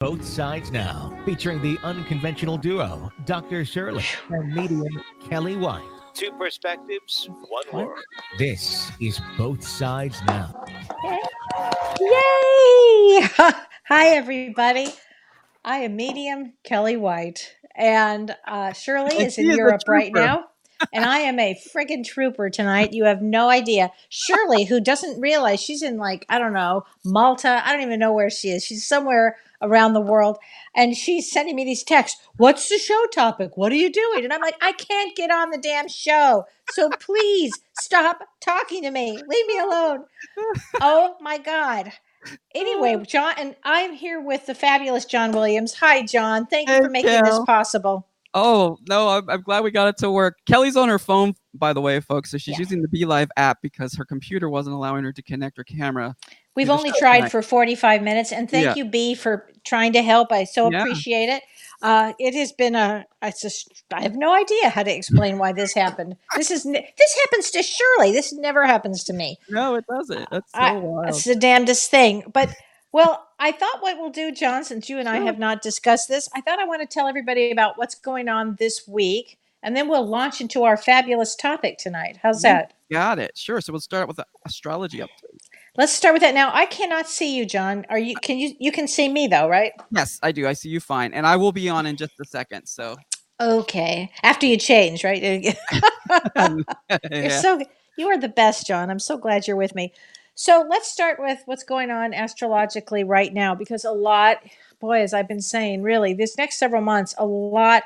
Both Sides Now, featuring the unconventional duo, Dr. Shirley and medium Kelly White. Two perspectives, one world. This is Both Sides Now. Yay! Hi, everybody. I am medium Kelly White, and Shirley is in Europe right now. And I am a friggin' trooper tonight. You have no idea. Shirley, who doesn't realize she's in, like, I don't know, Malta. I don't even know where she is. She's somewhere around the world. And she's sending me these texts. What's the show topic? What are you doing? And I'm like, I can't get on the damn show. So please stop talking to me. Leave me alone. Oh my God. Anyway, John, and I'm here with the fabulous John Williams. Hi, John. Thank you for making this possible. Oh, no, I'm glad we got it to work. Kelly's on her phone, by the way, folks. So she's using the BeLive app because her computer wasn't allowing her to connect her camera. We've only tried for 45 minutes. And thank you, B, for trying to help. I so appreciate it. It has been I have no idea how to explain why this happened. This happens to Shirley. This never happens to me. No, it doesn't. That's so wild. It's the damnedest thing. But, well, I thought what we'll do, John, since you and I have not discussed this, I thought I want to tell everybody about what's going on this week. And then we'll launch into our fabulous topic tonight. How's that? Got it. Sure. So we'll start with the astrology update. Let's start with that. Now, I cannot see you, John. You can see me though, right? Yes, I do. I see you fine. And I will be on in just a second. So okay. After you change, right? You are the best, John. I'm so glad you're with me. So let's start with what's going on astrologically right now, because a lot, boy, as I've been saying, really, this next several months, a lot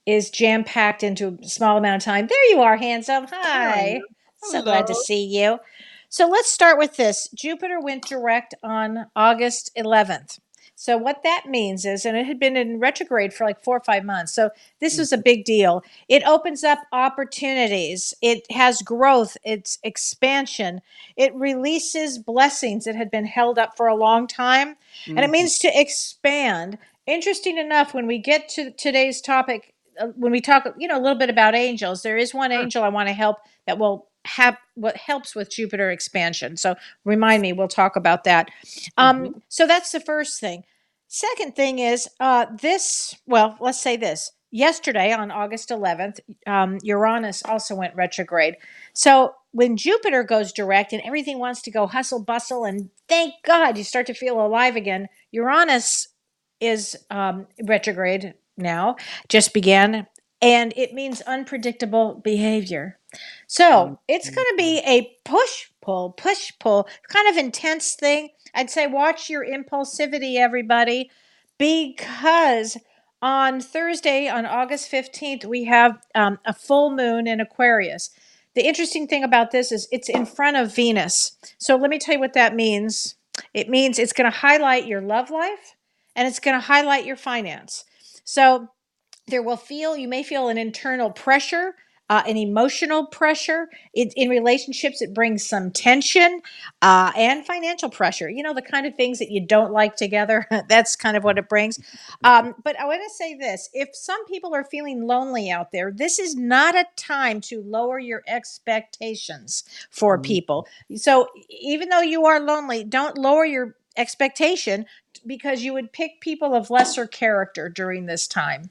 is jam-packed into a small amount of time. There you are, handsome. Hi. So glad to see you. So let's start with this. Jupiter went direct on August 11th. So what that means is, and it had been in retrograde for like 4 or 5 months. So this was a big deal. It opens up opportunities. It has growth. It's expansion. It releases blessings that had been held up for a long time. And it means to expand. Interesting enough, when we get to today's topic, when we talk, a little bit about angels, there is one angel I want to help that will have what helps with Jupiter expansion. So remind me, we'll talk about that. So that's the first thing. Second thing is let's say this. Yesterday on August 11th, Uranus also went retrograde. So when Jupiter goes direct and everything wants to go hustle bustle, and thank God you start to feel alive again, Uranus is retrograde now, just began, and it means unpredictable behavior. So it's going to be a push-pull, kind of intense thing. I'd say watch your impulsivity, everybody, because on Thursday, on August 15th, we have a full moon in Aquarius. The interesting thing about this is it's in front of Venus. So let me tell you what that means. It means it's going to highlight your love life, and it's going to highlight your finance. So you may feel an internal pressure, an emotional pressure. In relationships, it brings some tension and financial pressure. The kind of things that you don't like together. That's kind of what it brings. But I want to say this. If some people are feeling lonely out there, this is not a time to lower your expectations for people. So even though you are lonely, don't lower your expectation, because you would pick people of lesser character during this time.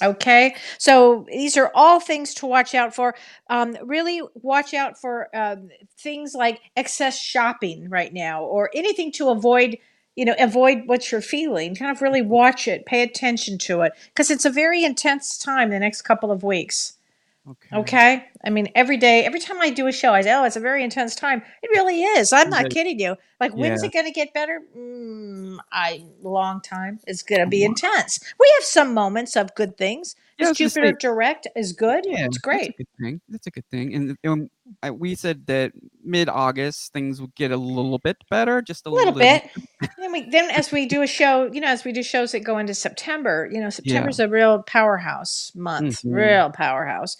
Okay. So these are all things to watch out for. Really watch out for things like excess shopping right now, or anything to avoid what you're feeling. Kind of really watch it, pay attention to it, because it's a very intense time the next couple of weeks. Okay. I mean, every time I do a show, I say, it's a very intense time. It really is. I'm not kidding you. Like, when's it going to get better? Long time. It's going to be intense. We have some moments of good things. This Jupiter direct is good. Yeah, it's great. That's a good thing. And we said that mid-August things will get a little bit better, just a little bit. then as we do a show, as we do shows that go into September, September's a real powerhouse month, real powerhouse.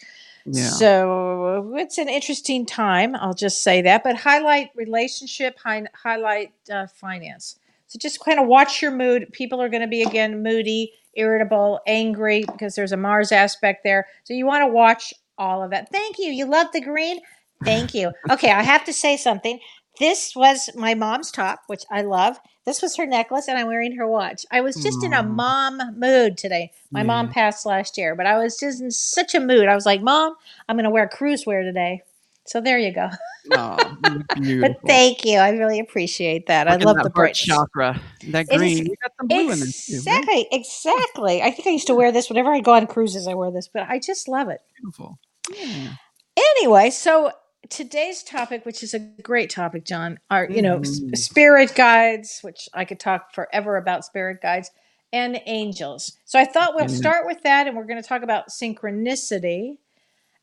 Yeah. So it's an interesting time. I'll just say that, but highlight relationship, highlight finance. So just kind of watch your mood. People are going to be, again, moody, irritable, angry, because there's a Mars aspect there. So you want to watch all of that. Thank you. You love the green? Thank you. Okay, I have to say something. This was my mom's top, which I love. This was her necklace, and I'm wearing her watch. I was just in a Aw, mom mood today. My mom yeah. passed last year, but I was just in such a mood. I was like, Mom, I'm going to wear cruise wear today. So there you go. Aw, you look But beautiful. thank you. I really appreciate that. I Working love that the heart brightness. chakra, that It is green. You got some blue in there too, right? exactly. I think I used to wear this whenever I go on cruises. I wear this, but I just love it. Beautiful. Yeah. Anyway, so today's topic, which is a great topic, John, are Mhm. spirit guides, which I could talk forever about spirit guides, and angels. So I thought we'll Yeah. start with that, and we're going to talk about synchronicity.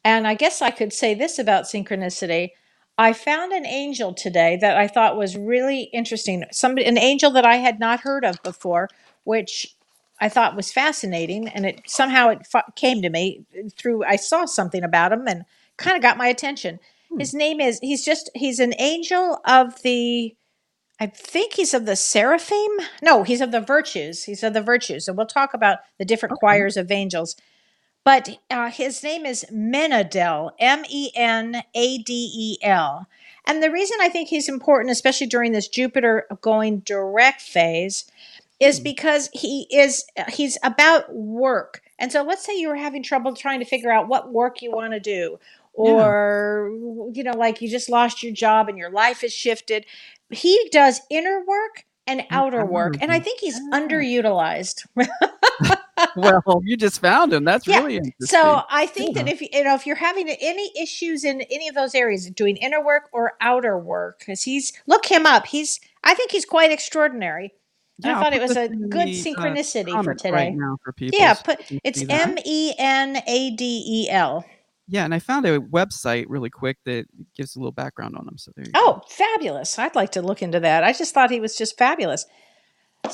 And I guess I could say this about synchronicity. I found an angel today that I thought was really interesting. An angel that I had not heard of before, which I thought was fascinating, and it somehow came to me through I saw something about him and kind of got my attention. Hmm. His name is he's an angel of the I think he's of the seraphim. No, he's of the virtues. He's of the virtues. So we'll talk about the different Okay. choirs of angels. But his name is Menadel, Menadel. And the reason I think he's important, especially during this Jupiter going direct phase, is Hmm. because he's about work. And so let's say you were having trouble trying to figure out what work you want to do, Yeah. or like you just lost your job and your life has shifted. He does inner work and And outer work, and I allergy. think he's Yeah. underutilized. Well, you just found him. That's Yeah. really So interesting. I think that Yeah. if you're having any issues in any of those areas, doing inner work or outer work, because look him up. I think he's quite extraordinary. And I Yeah, I'll thought it put was this a in good the, synchronicity for comments right today. now for people Yeah, so they can it's see that. Menadel. Yeah, and I found a website really quick that gives a little background on him, so there you go. Oh, fabulous! I'd like to look into that. I just thought he was just fabulous.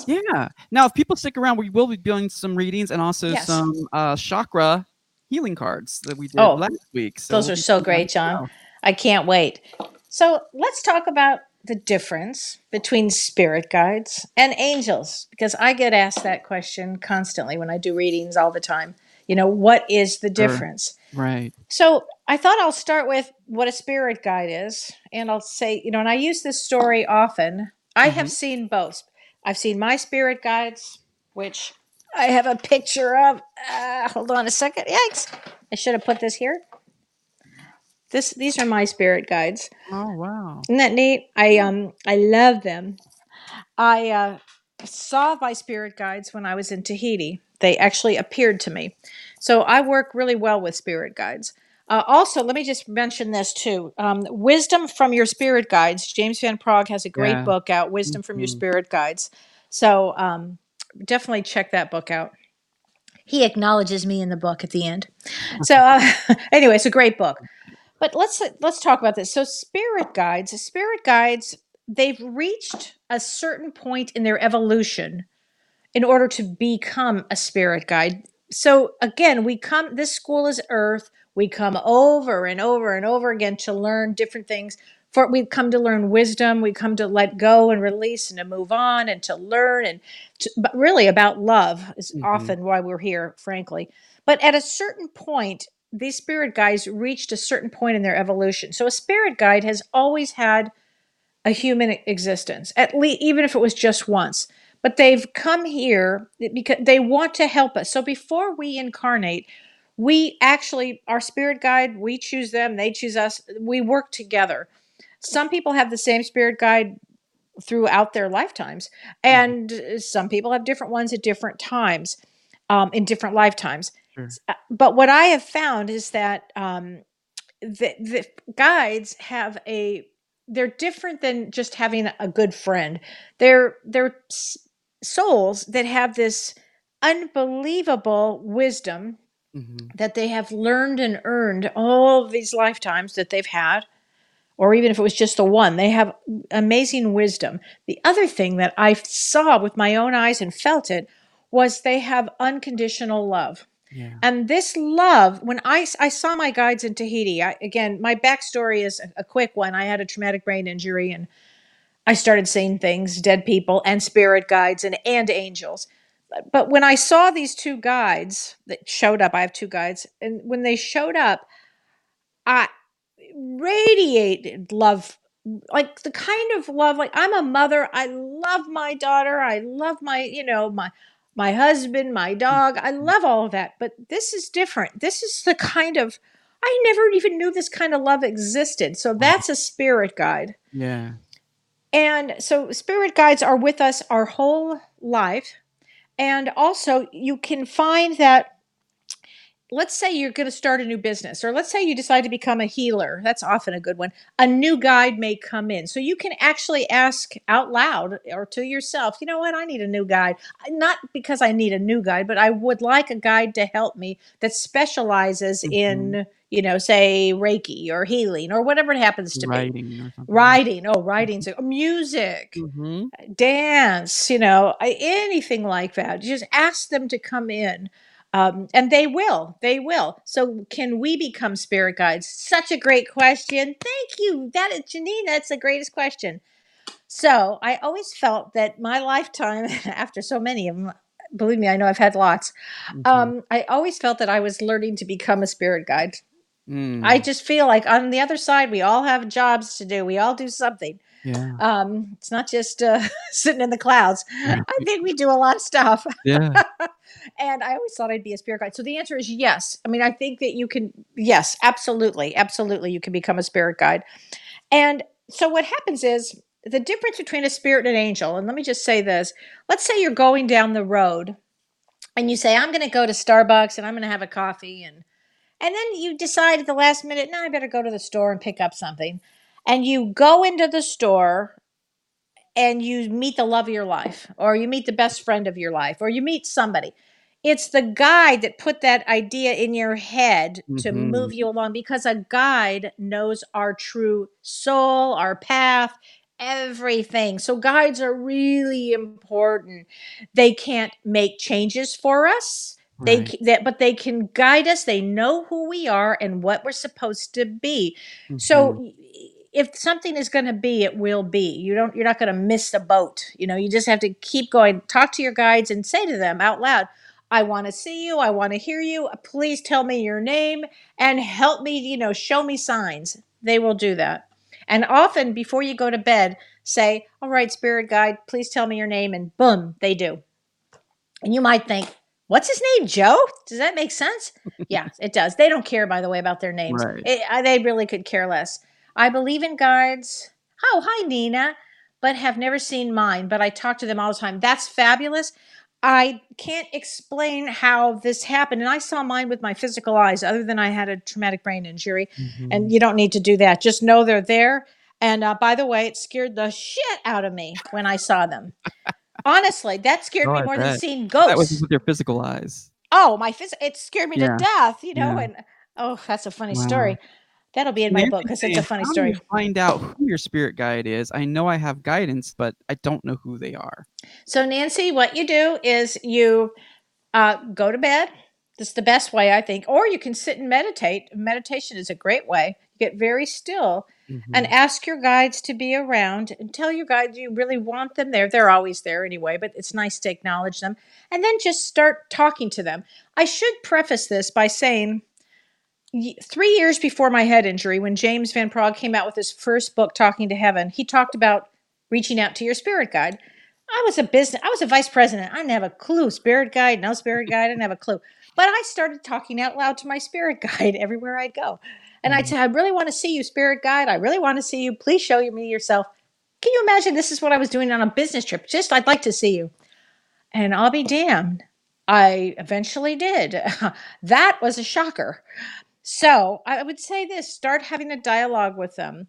Yeah. Now, if people stick around, we will be doing some readings and also Yes. some, chakra healing cards that we did Oh, last week, so those we'll are be so doing that great, as John. well. I can't wait. So let's talk about the difference between spirit guides and angels, because I get asked that question constantly when I do readings all the time. What is the Sure. difference? Right. So I thought I'll start with what a spirit guide is. And I'll say, and I use this story often. I have Mhm. seen both. I've seen my spirit guides, which I have a picture of. Hold on a second. Yikes. I should have put this here. These are my spirit guides. Oh, wow. Isn't that neat? I love them. I saw my spirit guides when I was in Tahiti. They actually appeared to me. So I work really well with spirit guides. Also, let me just mention this too. Wisdom from Your Spirit Guides. James Van Prague has a great Yeah. book out, Wisdom from Your Mhm. Spirit Guides. So definitely check that book out. He acknowledges me in the book at the end. So anyway, it's a great book. But let's talk about this. So spirit guides, they've reached a certain point in their evolution in order to become a spirit guide. So again, this school is Earth. We come over and over and over again to learn different things. We come to learn wisdom. We come to let go and release and to move on and to learn but really about love is Mhm. often why we're here, frankly. But at a certain point, these spirit guides reached a certain point in their evolution. So a spirit guide has always had a human existence, at least even if it was just once. But they've come here because they want to help us. So before we incarnate, our spirit guide, we choose them, they choose us. We work together. Some people have the same spirit guide throughout their lifetimes, Mhm. and some people have different ones at different times, in different lifetimes. Sure. But what I have found is that the guides they're different than just having a good friend. They're souls that have this unbelievable wisdom Mhm. that they have learned and earned all of these lifetimes that they've had, or even if it was just the one. They have amazing wisdom. The other thing that I saw with my own eyes and felt it was they have unconditional love. Yeah. And this love, when I saw my guides in Tahiti, again, my backstory is a quick one. I had a traumatic brain injury, and I started seeing things, dead people and spirit guides and angels. But when I saw these two guides that showed up, I have two guides, and when they showed up, I radiated love like the kind of love, like I'm a mother, I love my daughter, I love my, my husband, my dog, I love all of that, but this is different. This is the kind of, I never even knew this kind of love existed. So Wow. that's a spirit guide. Yeah. And so spirit guides are with us our whole life. And also you can find that, let's say you're going to start a new business, or let's say you decide to become a healer. That's often a good one. A new guide may come in. So you can actually ask out loud or to yourself, you know what? I need a new guide. Not because I need a new guide, but I would like a guide to help me that specializes Mhm. in, say Reiki or healing or whatever it happens to be. Writing or something. Writing. Oh, writing. So music, Mhm. dance, anything like that. Just ask them to come in. And they will. They will. So, can we become spirit guides? Such a great question. Thank you. That is Janine. That's the greatest question. So, I always felt that my lifetime, after so many of them, believe me, I know I've had lots. Mhm. I always felt that I was learning to become a spirit guide. I Mm. just feel like on the other side, we all have jobs to do. We all do something. Yeah. It's not just sitting in the clouds. I think we do a lot of stuff. Yeah. And I always thought I'd be a spirit guide. So the answer is yes. I mean, I think that you can, yes, absolutely. Absolutely. You can become a spirit guide. And so what happens is the difference between a spirit and an angel. And let me just say this. Let's say you're going down the road and you say, I'm going to go to Starbucks and I'm going to have a coffee. And then you decide at the last minute, no, I better go to the store and pick up something. And you go into the store and you meet the love of your life, or you meet the best friend of your life, or you meet somebody. It's the guide that put that idea in your head to Mhm. move you along, because a guide knows our true soul, our path, everything. So guides are really important. They can't make changes for us. Right. But they can guide us. They know who we are and what we're supposed to be. Mhm. So if something is going to be, it will be. You're not going to miss the boat. You just have to keep going. Talk to your guides and say to them out loud, I want to see you. I want to hear you. Please tell me your name and help me, show me signs. They will do that. And often before you go to bed, say, all right, spirit guide, please tell me your name. And boom, they do. And you might think, what's his name, Joe? Does that make sense? Yeah, it does. They don't care, by the way, about their names. Right. They really could care less. I believe in guides. Oh, hi, Nina, but have never seen mine, but I talk to them all the time. That's fabulous. I can't explain how this happened. And I saw mine with my physical eyes, other than I had a traumatic brain injury. And Mhm. you don't need to do that. Just know they're there. And by the way, it scared the shit out of me when I saw them. Honestly, that scared Oh, me I more than bet. seeing That was ghosts. with your physical eyes. Oh, it scared me to Yeah. death, Yeah. and oh, that's a funny Wow. story. That'll be in my book Nancy's because it's a saying, funny "How do you story. find out who your spirit guide is? I know I have guidance, but I don't know who they are." So, Nancy, what you do is you go to bed. That's the best way, I think. Or you can sit and meditate. Meditation is a great way. You get very still and Mhm. ask your guides to be around, and tell your guides you really want them there. They're always there anyway, but it's nice to acknowledge them. And then just start talking to them. I should preface this by saying 3 years before my head injury, when James Van Praagh came out with his first book, Talking to Heaven, he talked about reaching out to your spirit guide. I was a vice president. I didn't have a clue. Spirit guide, no spirit guide, I didn't have a clue. But I started talking out loud to my spirit guide everywhere I'd go. And I'd Mhm. say, I really want to see you, spirit guide. I really want to see you. Please show me yourself. Can you imagine this is what I was doing on a business trip? Just, I'd like to see you. And I'll be damned. I eventually did. That was a shocker. So I would say this: start having a dialogue with them.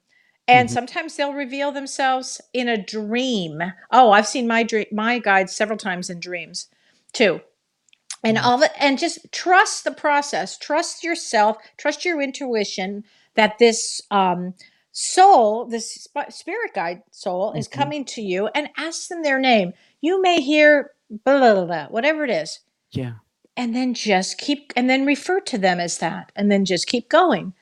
And Mhm. sometimes they'll reveal themselves in a dream. Oh, I've seen my guides several times in dreams too. And Mm. all of it, and just trust the process, trust yourself, trust your intuition that this soul, this spirit guide soul is Mhm. coming to you, and ask them their name. You may hear blah, blah, blah, blah, whatever it is, Yeah. and then just keep, and then refer to them as that, and then just keep going.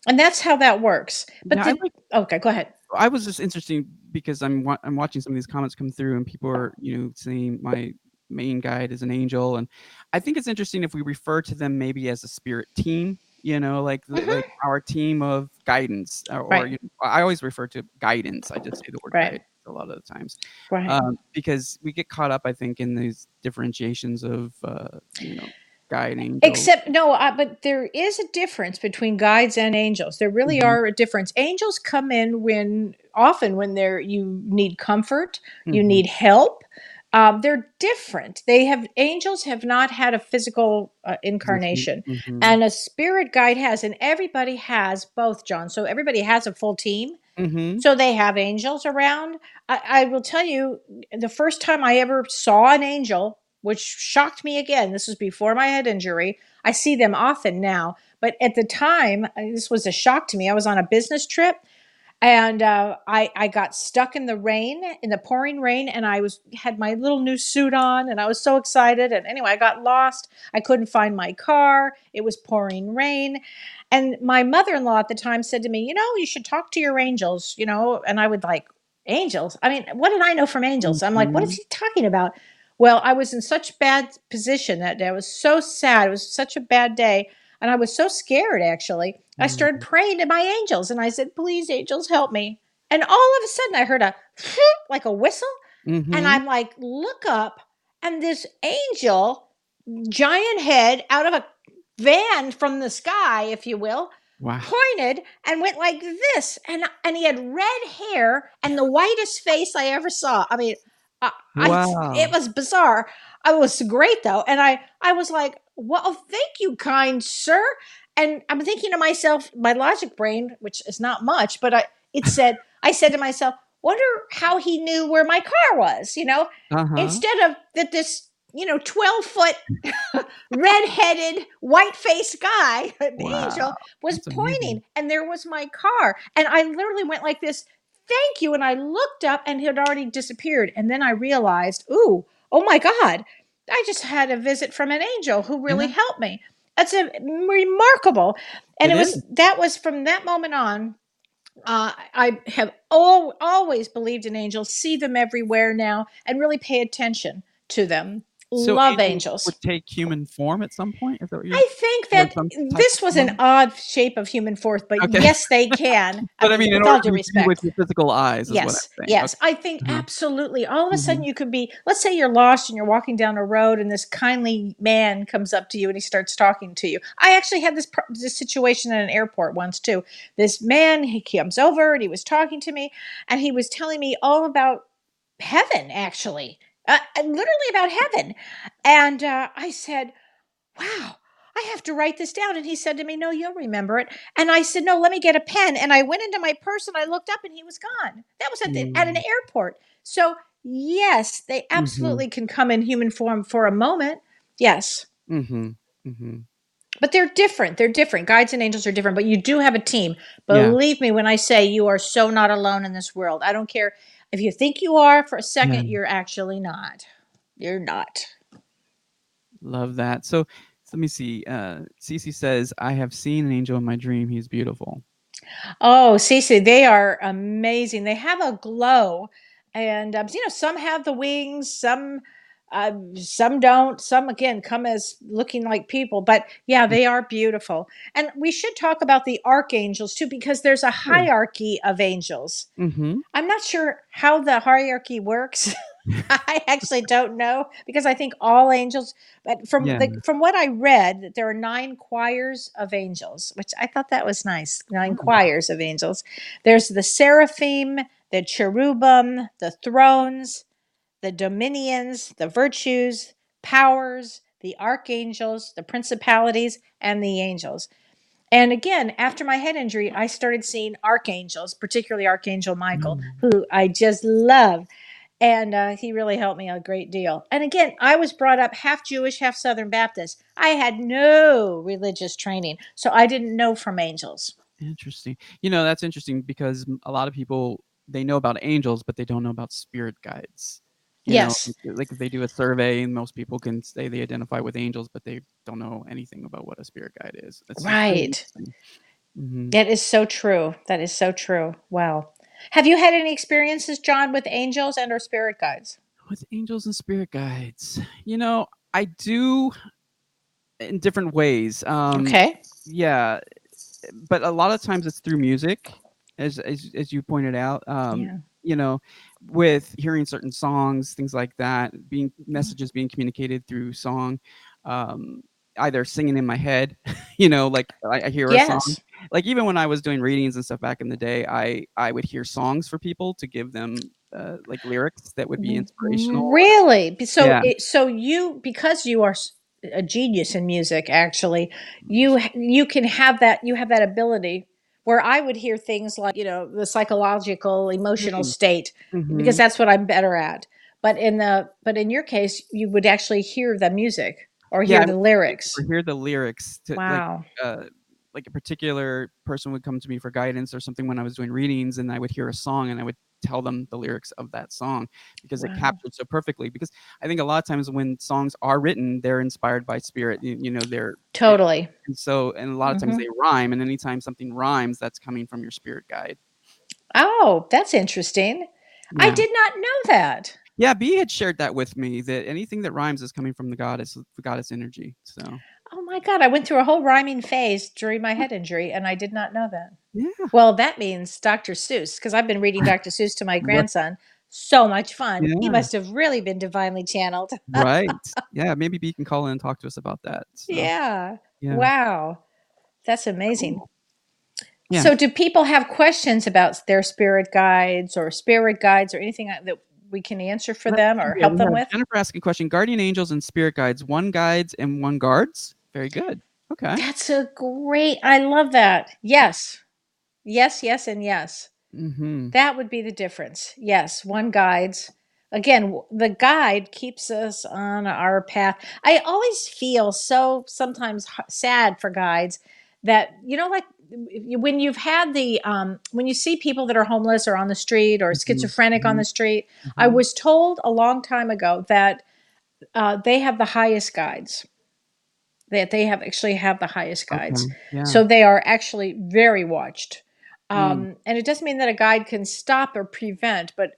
And that's how that works. But Yeah, I did like okay, go ahead. I was just interesting because I'm watching some of these comments come through and people are, saying my main guide is an angel, and I think it's interesting if we refer to them maybe as a spirit team. like like our team of guidance, or Right. I always refer to guidance. I just say the word Right. guidance a lot of the times, Right. because we get caught up, I think, in these differentiations of guiding. Except no, but there is a difference between guides and angels. There really Mhm, are a difference. Angels come in when you need comfort, you mhm, need help. They're different. Angels have not had a physical existence, incarnation, mhm, and a spirit guide has, and everybody has both, John. So everybody has a full team. mhm, So they have angels around. I will tell you, the first time I ever saw an angel, which shocked me again, this was before my head injury. I see them often now, but at the time, this was a shock to me. I was on a business trip, and I got stuck in the rain, in the pouring rain, and I had my little new suit on, and I was so excited. And anyway, I got lost. I couldn't find my car. It was pouring rain, and my mother-in-law at the time said to me, you should talk to your angels, and I would like, angels. I mean, what did I know from angels? I'm like, what is mhm. he talking about? Well, I was in such bad position that day. I was so sad. It was such a bad day. And I was so scared, actually. I started Mm, praying to my angels and I said, please, angels, help me. And all of a sudden, I heard a like a whistle. And mhm. I'm like, look up. And this angel, giant head out of a van from the sky, if you will, Wow. pointed and went like this. And he had red hair and the whitest face I ever saw. I mean, it Wow. was bizarre. It was great though. And I was like, well, thank you, kind sir. And I'm thinking to myself, my logic brain, which is not much, but I said to myself, wonder how he knew where my car was, Uh-huh. instead of that this, 12-foot red-headed, white-faced guy, an Wow. angel, was That's amazing. pointing, and there was my car. And I literally went like this, thank you. And I looked up and he had already disappeared. And then I realized, ooh, oh my God, I just had a visit from an angel who really Yeah, helped me. That's a remarkable. And it is. that was from that moment on. I have always believed in angels, see them everywhere now, and really pay attention to them. So Love angels angels. would take human form at some point? Is that what you're, I think or that some type of this was an form? odd shape of human force, but Okay. yes, they can. I But I mean, mean, in with order all for due you to be with respect. your physical eyes is what Yes, I'm saying. yes. Okay. I think Uh-huh. absolutely. All of a sudden, Mhm. you could be, let's say you're lost and you're walking down a road, and this kindly man comes up to you and he starts talking to you. I actually had this situation at an airport once too. This man, he comes over and he was talking to me, and he was telling me all about heaven, actually, literally about heaven. And I said, wow, I have to write this down. And he said to me, no, you'll remember it. And I said, no, let me get a pen. And I went into my purse and I looked up and he was gone. That was at an Mm. airport. So, yes, they Mhm. absolutely can come in human form for a moment. Yes. Mhm. Mhm. But they're different. They're different. Guides and angels are different, but you do have a team. Yeah. Believe me when I say you are so not alone in this world. I don't care if you think you are for a Yeah. second, you're actually not. You're not. Love that. So let me see. Cece says, I have seen an angel in my dream. He's beautiful. Oh, Cece, they are amazing. They have a glow, and some have the wings, some don't. Some again come as looking like people, but yeah, they are beautiful. And we should talk about the archangels too, because there's a Sure. hierarchy of angels. Mhm. I'm not sure how the hierarchy works. I actually don't know because I think all angels, but Yeah. from what I read, that there are 9 choirs of angels, which I thought that was nice. 9 choirs of angels. There's the seraphim, the cherubim, the thrones, the dominions, the virtues, powers, the archangels, the principalities, and the angels. And again, after my head injury, I started seeing archangels, particularly Archangel Michael, Mm. who I just love. And he really helped me a great deal. And again, I was brought up half Jewish, half Southern Baptist. I had no religious training, so I didn't know from angels. Interesting. That's interesting because a lot of people, they know about angels, but they don't know about spirit guides. Yes, Like if they do a survey, and most people can say they identify with angels, but they don't know anything about what a spirit guide is. It's really right. interesting. Hmm. That is so true. That is so true. Wow. Have you had any experiences, John, with angels and or spirit guides? With angels and spirit guides, I do. in different ways. Okay. Yeah, but a lot of times it's through music, as you pointed out. Yeah. You know, with hearing certain songs, things like that, being messages being communicated through song, um, either singing in my head, like I hear a song. Yes. Like even when I was doing readings and stuff back in the day, I would hear songs for people to give them like lyrics that would be inspirational. Or whatever. Really? So Yeah. so you, because you are a genius in music, actually, you can have that, you have that ability where I would hear things like, the psychological emotional state, because Mm-hmm. that's what I'm better at. But in your case, you would actually hear the music or Yeah, hear I the would lyrics. hear the lyrics to Wow. like a particular person would come to me for guidance or something when I was doing readings, and I would hear a song and I would tell them the lyrics of that song because it Wow. captured so perfectly. Because I think a lot of times when songs are written, they're inspired by spirit. Totally. And a lot of times Hmm. they rhyme, and anytime something rhymes, that's coming from your spirit guide. Oh, that's interesting. I Yeah. did not know that. Yeah, B had shared that with me that anything that rhymes is coming from the goddess energy. So Oh my God, I went through a whole rhyming phase during my head injury, and I did not know that. yeah. Well, that means Dr. Seuss, because I've been reading Dr. Seuss to my Right. grandson. So much fun. He Yeah. must have really been divinely channeled. Right. Yeah, maybe B can call in and talk to us about that. So, Yeah. yeah. Wow. That's amazing. Cool. Yeah. So, do people have questions about their spirit guides or anything that we can answer for Let's them see or here. help We them have with? Jennifer asking a question. Guardian angels and spirit guides, one guides and one guards. Very good. Okay. That's a great, I love that. Yes. Yes, yes, and yes. Mm-hmm. That would be the difference. Yes, one guides. Again, the guide keeps us on our path. I always feel so sometimes sad for guides that, like when you've had when you see people that are homeless or on the street or Mm-hmm. schizophrenic on Mm-hmm. the street. I Mm-hmm. was told a long time ago that they have the highest guides, that they have the highest guides. Okay. Yeah. So they are actually very watched. Mm. And it doesn't mean that a guide can stop or prevent, but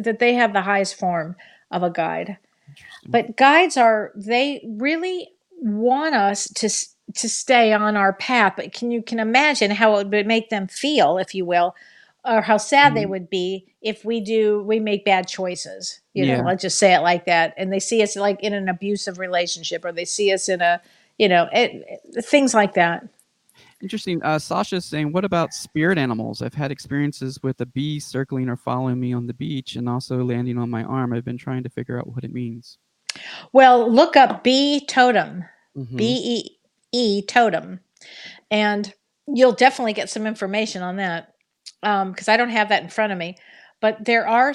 that they have the highest form of a guide. Interesting. But guides they really want us to stay on our path. But can imagine how it would make them feel, if you will, or how sad they Mhm. would be if we make bad choices. Yeah. Let's just say it like that. And they see us like in an abusive relationship, or they see us in things like that. Interesting. Sasha's saying, what about spirit animals? I've had experiences with a bee circling or following me on the beach and also landing on my arm. I've been trying to figure out what it means. Well, look up bee totem, Mm-hmm. BEE totem, and you'll definitely get some information on that, because I don't have that in front of me. But there are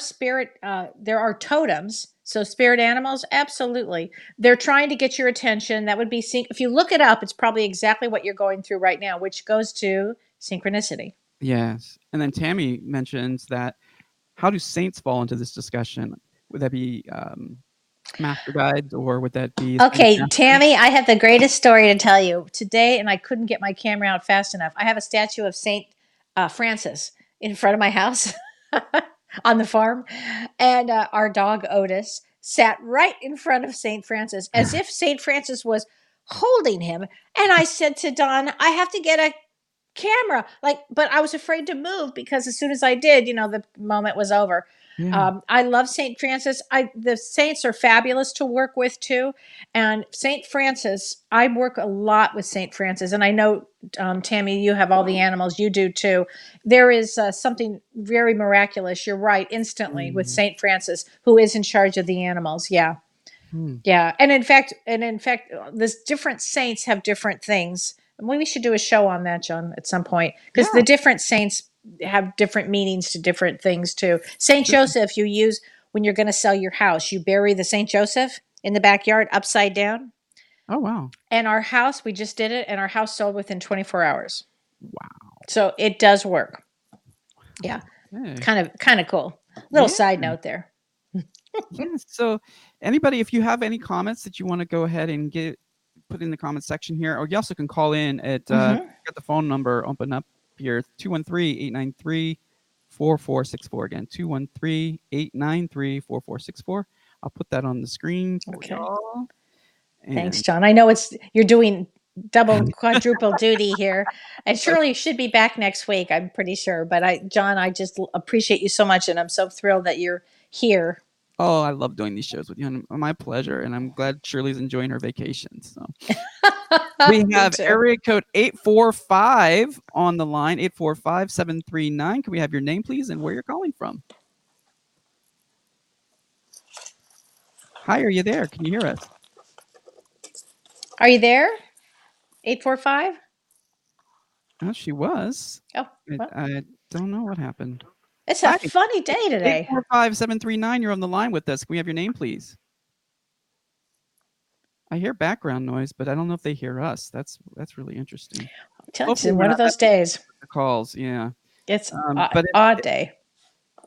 totems. So spirit animals, absolutely, they're trying to get your attention. That would be if you look it up, it's probably exactly what you're going through right now, which goes to synchronicity. Yes. And then Tammy mentions that how do saints fall into this discussion? Would that be master guides or would that be ascended Okay, masters? Tammy, I have the greatest story to tell you today, and I couldn't get my camera out fast enough. I have a statue of Saint Francis in front of my house on the farm, and our dog Otis sat right in front of Saint Francis as if Saint Francis was holding him. And I said to Don, I have to get a camera, but I was afraid to move because as soon as I did, the moment was over. Yeah. I love Saint Francis. The saints are fabulous to work with too. And Saint Francis, I work a lot with Saint Francis, and I know, Tammy, you have all the animals. You do too. There is something very miraculous. You're right, instantly with Mm. Saint Francis, who is in charge of the animals. Yeah, Hmm. yeah. And in fact, this different saints have different things. And we should do a show on that, John, at some point, because Yeah. the different saints have different meanings to different things too. Saint Sure. Joseph, you use when you're going to sell your house. You bury the Saint Joseph in the backyard upside down. Oh, wow. And our house, we just did it, and our house sold within 24 hours. Wow. So it does work. Yeah, Okay. kind of cool. Little Yeah. side note there. Yeah. So, anybody, if you have any comments that you want to go ahead and put in the comment section here, or you also can call in at Hmm. got the phone number open up here 213-893-4464 again 213-893-4464. I'll put that on the screen for Okay. y'all. Thanks, John. I know you're doing double quadruple duty here, and Shirley should be back next week, I'm pretty sure. But John, I just appreciate you so much, and I'm so thrilled that you're here. Oh, I love doing these shows with you, and my pleasure. And I'm glad Shirley's enjoying her vacation. So we have area code 845 on the line, 845-739. Can we have your name, please, and where you're calling from? Hi, are you there? Can you hear us? Are you there? 845? Oh, she was. Oh, well. I don't know what happened. It's a funny day today. 845-739, you're on the line with us. Can we have your name, please? I hear background noise, but I don't know if they hear us. That's really interesting. It's one of those days. The calls, yeah. It's an odd day.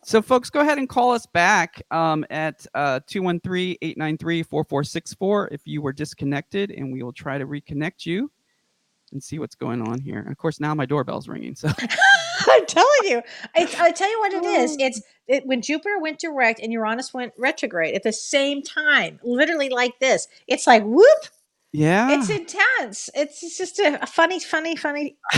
So, folks, go ahead and call us back at 213-893-4464 if you were disconnected, and we will try to reconnect you and see what's going on here. And of course, now my doorbell's ringing. So I'm telling you, I tell you what it is. It's when Jupiter went direct and Uranus went retrograde at the same time, literally like this. It's like whoop. Yeah, it's intense. It's just a funny,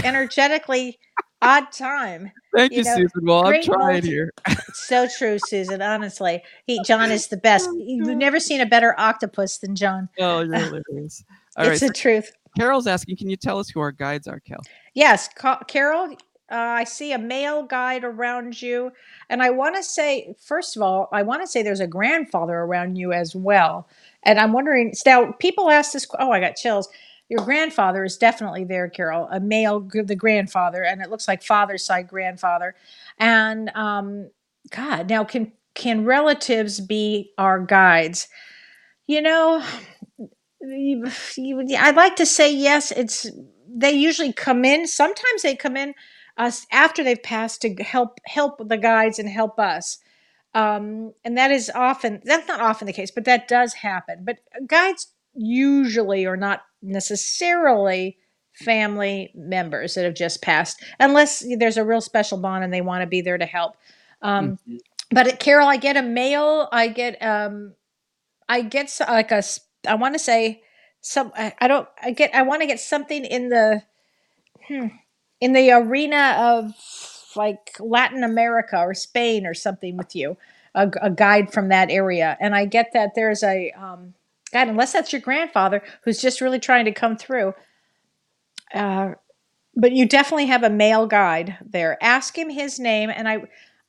energetically odd time. Thank you, Susan. Well, I'm trying here. So true, Susan. Honestly, John is the best. You've never seen a better octopus than John. Oh, you're hilarious. It's the truth. Carol's asking, can you tell us who our guides are, Kel? Yes, Carol. I see a male guide around you, and I want to say, first of all, there's a grandfather around you as well. And I'm wondering, now people ask this. Oh, I got chills. Your grandfather is definitely there, Carol. A male, the grandfather, and it looks like father's side grandfather. And God, now can relatives be our guides? I'd like to say yes. They usually come in. Sometimes they come in after they've passed to help the guides and help us. And that's not often the case, but that does happen. But guides usually are not necessarily family members that have just passed, unless there's a real special bond and they want to be there to help. But Carol, I get a male. I get like I want to say some. I want to get something in the arena of like Latin America or Spain or something with you, a guide from that area. And I get that there's a God, unless that's your grandfather who's just really trying to come through. But you definitely have a male guide there. Ask him his name, and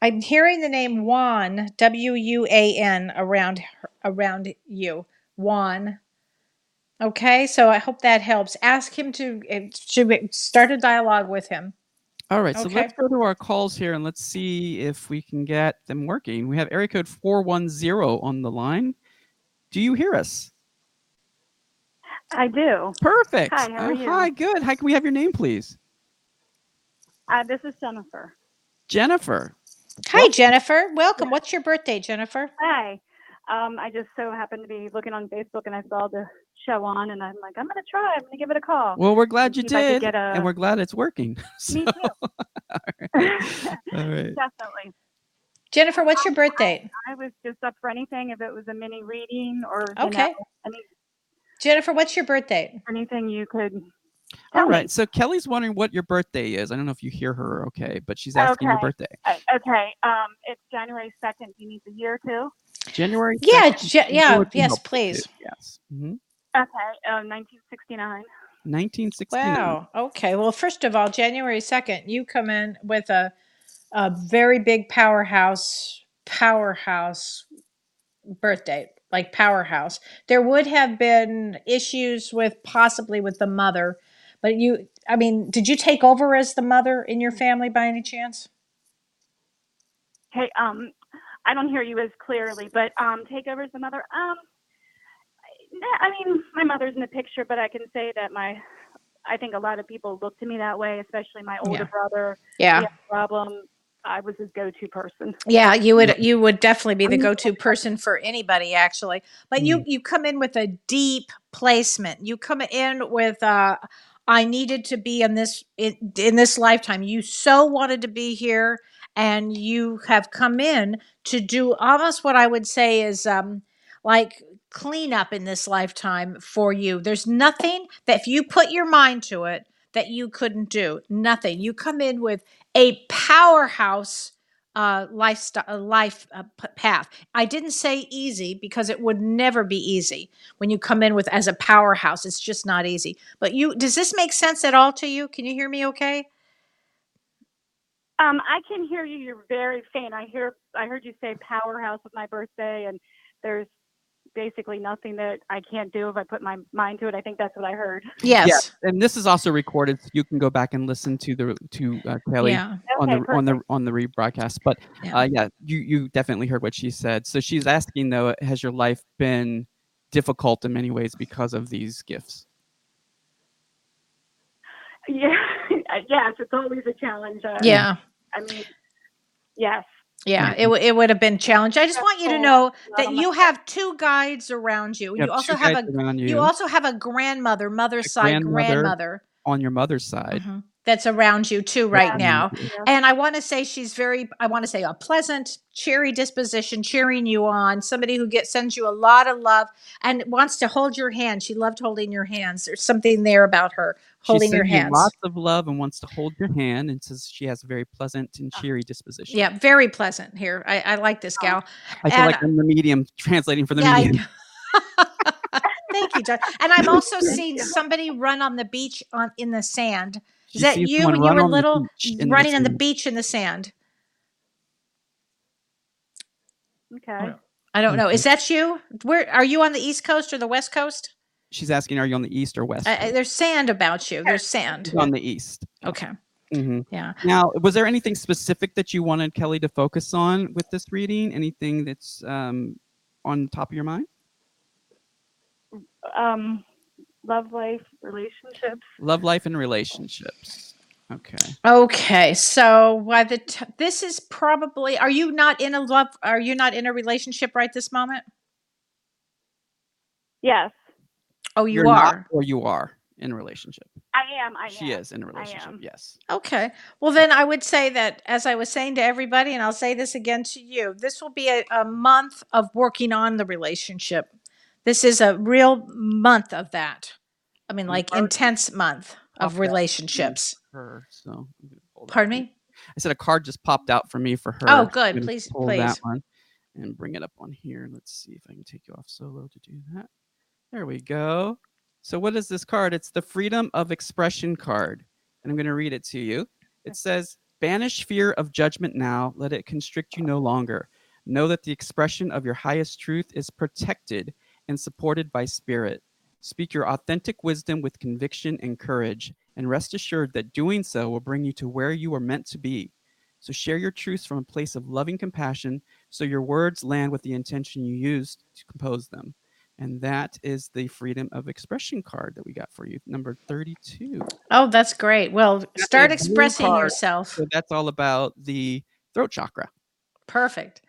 I'm hearing the name Juan, Wuan, around you, Juan. Okay, so I hope that helps. Ask him to start a dialogue with him. All right, so let's go to our calls here and let's see if we can get them working. We have area code 410 on the line. Do you hear us? I do. Perfect. Hi, how are you? Hi, good. Hi, can we have your name, please? This is Jennifer. Jennifer. Hi, Jennifer. Welcome. What's your birthday, Jennifer? Hi. I just so happened to be looking on Facebook and I saw the show on, and I'm like, I'm going to try. I'm going to give it a call. Well, we're glad you did, and we're glad it's working. Me too. All right. Definitely. Jennifer, what's your birthday? I was just up for anything, if it was a mini reading or okay. Jennifer, what's your birthday? Anything you could. All right. So Kelly's wondering what your birthday is. I don't know if you hear her okay, but she's asking your birthday. Okay. It's January 2nd. Do you need the year too? January 2nd. Yeah. Yes, please. Yes. Mm-hmm. Okay. 1969. 1969. Wow. Okay. Well, first of all, January 2nd, you come in with a very big powerhouse birthday, like powerhouse. There would have been issues possibly with the mother, but did you take over as the mother in your family by any chance? Hey, I don't hear you as clearly, but take over as the mother. My mother's in the picture, but I can say that I think a lot of people look to me that way, especially my older brother. Yeah. He had a problem. I was his go-to person. Yeah, you would definitely be the go-to person for anybody, actually. But you come in with a deep placement. You come in with I needed to be in this lifetime. You so wanted to be here, and you have come in to do almost what I would say is like cleanup in this lifetime for you. There's nothing that if you put your mind to it that you couldn't do. Nothing. You come in with a powerhouse path. I didn't say easy because it would never be easy when you come in with as a powerhouse. It's just not easy. But does this make sense at all to you? Can you hear me okay? I can hear you. You're very faint. I heard you say powerhouse with my birthday, and there's basically nothing that I can't do if I put my mind to it. I think that's what I heard. Yes. Yeah, and this is also recorded, so you can go back and listen to Kelly Yeah. on Okay, the rebroadcast. But Yeah. you definitely heard what she said. So she's asking though, has your life been difficult in many ways because of these gifts? Yeah. Yes, it's always a challenge. Yeah. I mean, yes. Yeah, it would have been challenged. I just want you to know that you have two guides around you. You You have also two have guides around you you. also have a grandmother, mother's side grandmother on your mother's side. that's around you too right now. Yeah. And I want to say she's a pleasant, cheery disposition, cheering you on, somebody who sends you a lot of love and wants to hold your hand. She loved holding your hands. There's something there about her holding your hands. She sends you lots of love and wants to hold your hand and says she has a very pleasant and cheery disposition. Yeah, very pleasant here. I like this gal. I feel like I'm the medium translating for the medium. Thank you, John. And I've also seen somebody run on the beach in the sand. Is that you when you were little, running on the beach in the sand? Okay. I don't know. Is that you? Where are you, on the East Coast or the West Coast? She's asking, are you on the East or West? There's sand about you. There's sand. She's on the East. Okay. Yeah. Now, was there anything specific that you wanted Kelly to focus on with this reading? Anything that's on top of your mind? Love life, relationships. Love life and relationships. Okay. Okay. So this is probably, are you not in a relationship right this moment? Yes. Oh, you You're are. not, or you are in a relationship. I am. She is in a relationship. Yes. Okay. Well, then I would say that, as I was saying to everybody, and I'll say this again to you, this will be a month of working on the relationship. This is a real month of that. I mean, like intense month of relationships. So pardon me? I said a card just popped out for me for her. Oh, good. Please, pull that one and bring it up on here. Let's see if I can take you off solo to do that. There we go. So what is this card? It's the Freedom of Expression card. And I'm going to read it to you. It says, banish fear of judgment now. Let it constrict you no longer. Know that the expression of your highest truth is protected and supported by spirit. Speak your authentic wisdom with conviction and courage, and rest assured that doing so will bring you to where you are meant to be. So share your truths from a place of loving compassion so your words land with the intention you used to compose them. And that is the Freedom of Expression card that we got for you, number 32. Oh, that's great. Well, start expressing yourself. So that's all about the throat chakra. Perfect.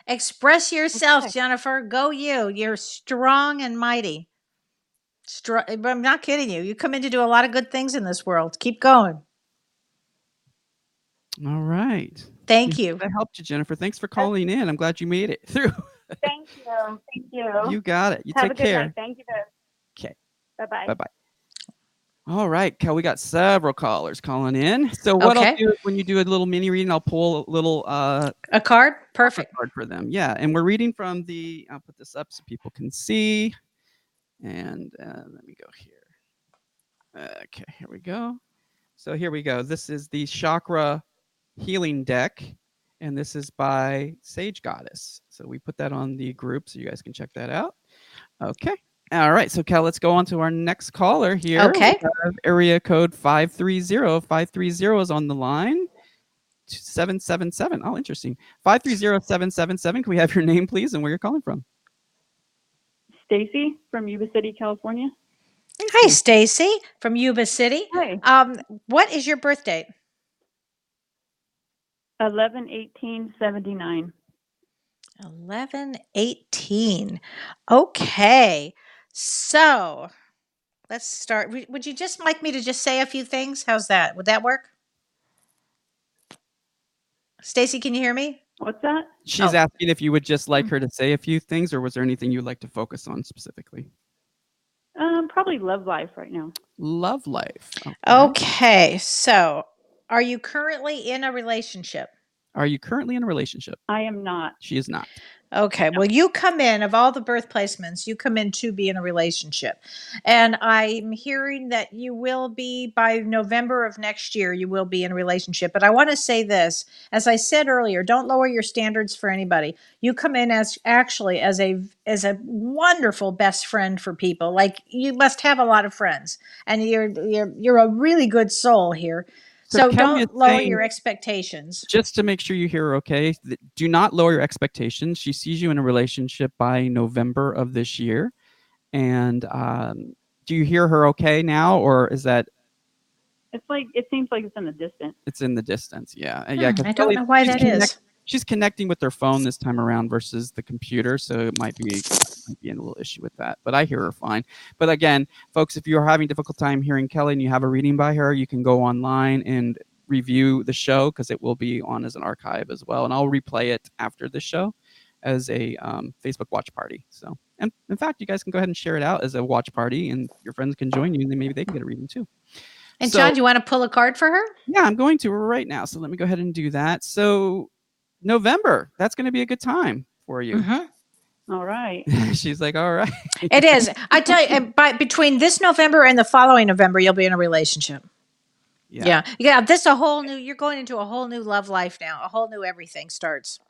Express yourself, Jennifer. Go you. You're strong and mighty. I'm not kidding you. You come in to do a lot of good things in this world. Keep going. All right. Thank you. That helped you, Jennifer. Thanks for calling in. I'm glad you made it through. Thank you. Thank you. You got it. You Have take a good care. night. Thank you, guys. Okay. Bye-bye. Bye-bye. All right, Kel, we got several callers calling in. So what I'll do is when you do a little mini reading, I'll pull a little a card. Perfect. Card for them. Yeah, and we're reading from I'll put this up so people can see. And let me go here. Okay, here we go. So here we go. This is the chakra healing deck, and this is by Sage Goddess. So we put that on the group so you guys can check that out. Okay. All right. So Cal, let's go on to our next caller here. Okay. We have area code 530. 530 is on the line. 777. Oh, interesting. 530-777. Can we have your name, please, and where you're calling from? Stacy from Yuba City, California. Hi, Stacy from Yuba City. Hi. What is your birth date? 11/18/79. 11/18. Okay. So let's start. Would you just like me to just say a few things? How's that? Would that work? Stacy, can you hear me? What's that? She's asking if you would just like her to say a few things, or was there anything you'd like to focus on specifically? Probably love life right now. Love life. Okay. So, are you currently in a relationship? Are you currently in a relationship? I am not. She is not. Okay. Well, you come in, of all the birth placements, you come in to be in a relationship. And I'm hearing that you will be, by November of next year, you will be in a relationship. But I want to say this, as I said earlier, don't lower your standards for anybody. You come in as actually as a wonderful best friend for people. Like, you must have a lot of friends, and you're a really good soul here. So Kelly is don't lower saying, your expectations. just to make sure you hear her okay, do not lower your expectations. She sees you in a relationship by November of this year. And do you hear her okay now, or is that? It's like, it seems like it's in the distance. It's in the distance, yeah. Yeah, 'cause I don't know why that is. she's connecting with her phone this time around versus the computer, so it might be a little issue with that. But I hear her fine. But again, folks, if you're having a difficult time hearing Kelly and you have a reading by her, you can go online and review the show, because it will be on as an archive as well. And I'll replay it after the show as a Facebook watch party. So, and in fact, you guys can go ahead and share it out as a watch party, and your friends can join you, and then maybe they can get a reading too. And John, do you want to pull a card for her? Yeah, I'm going to right now. So let me go ahead and do that. So November, that's going to be a good time for you. All right. She's like, all right. It is. I tell you, between this November and the following November, you'll be in a relationship. Yeah. This a whole new. You're going into a whole new love life now. A whole new everything starts.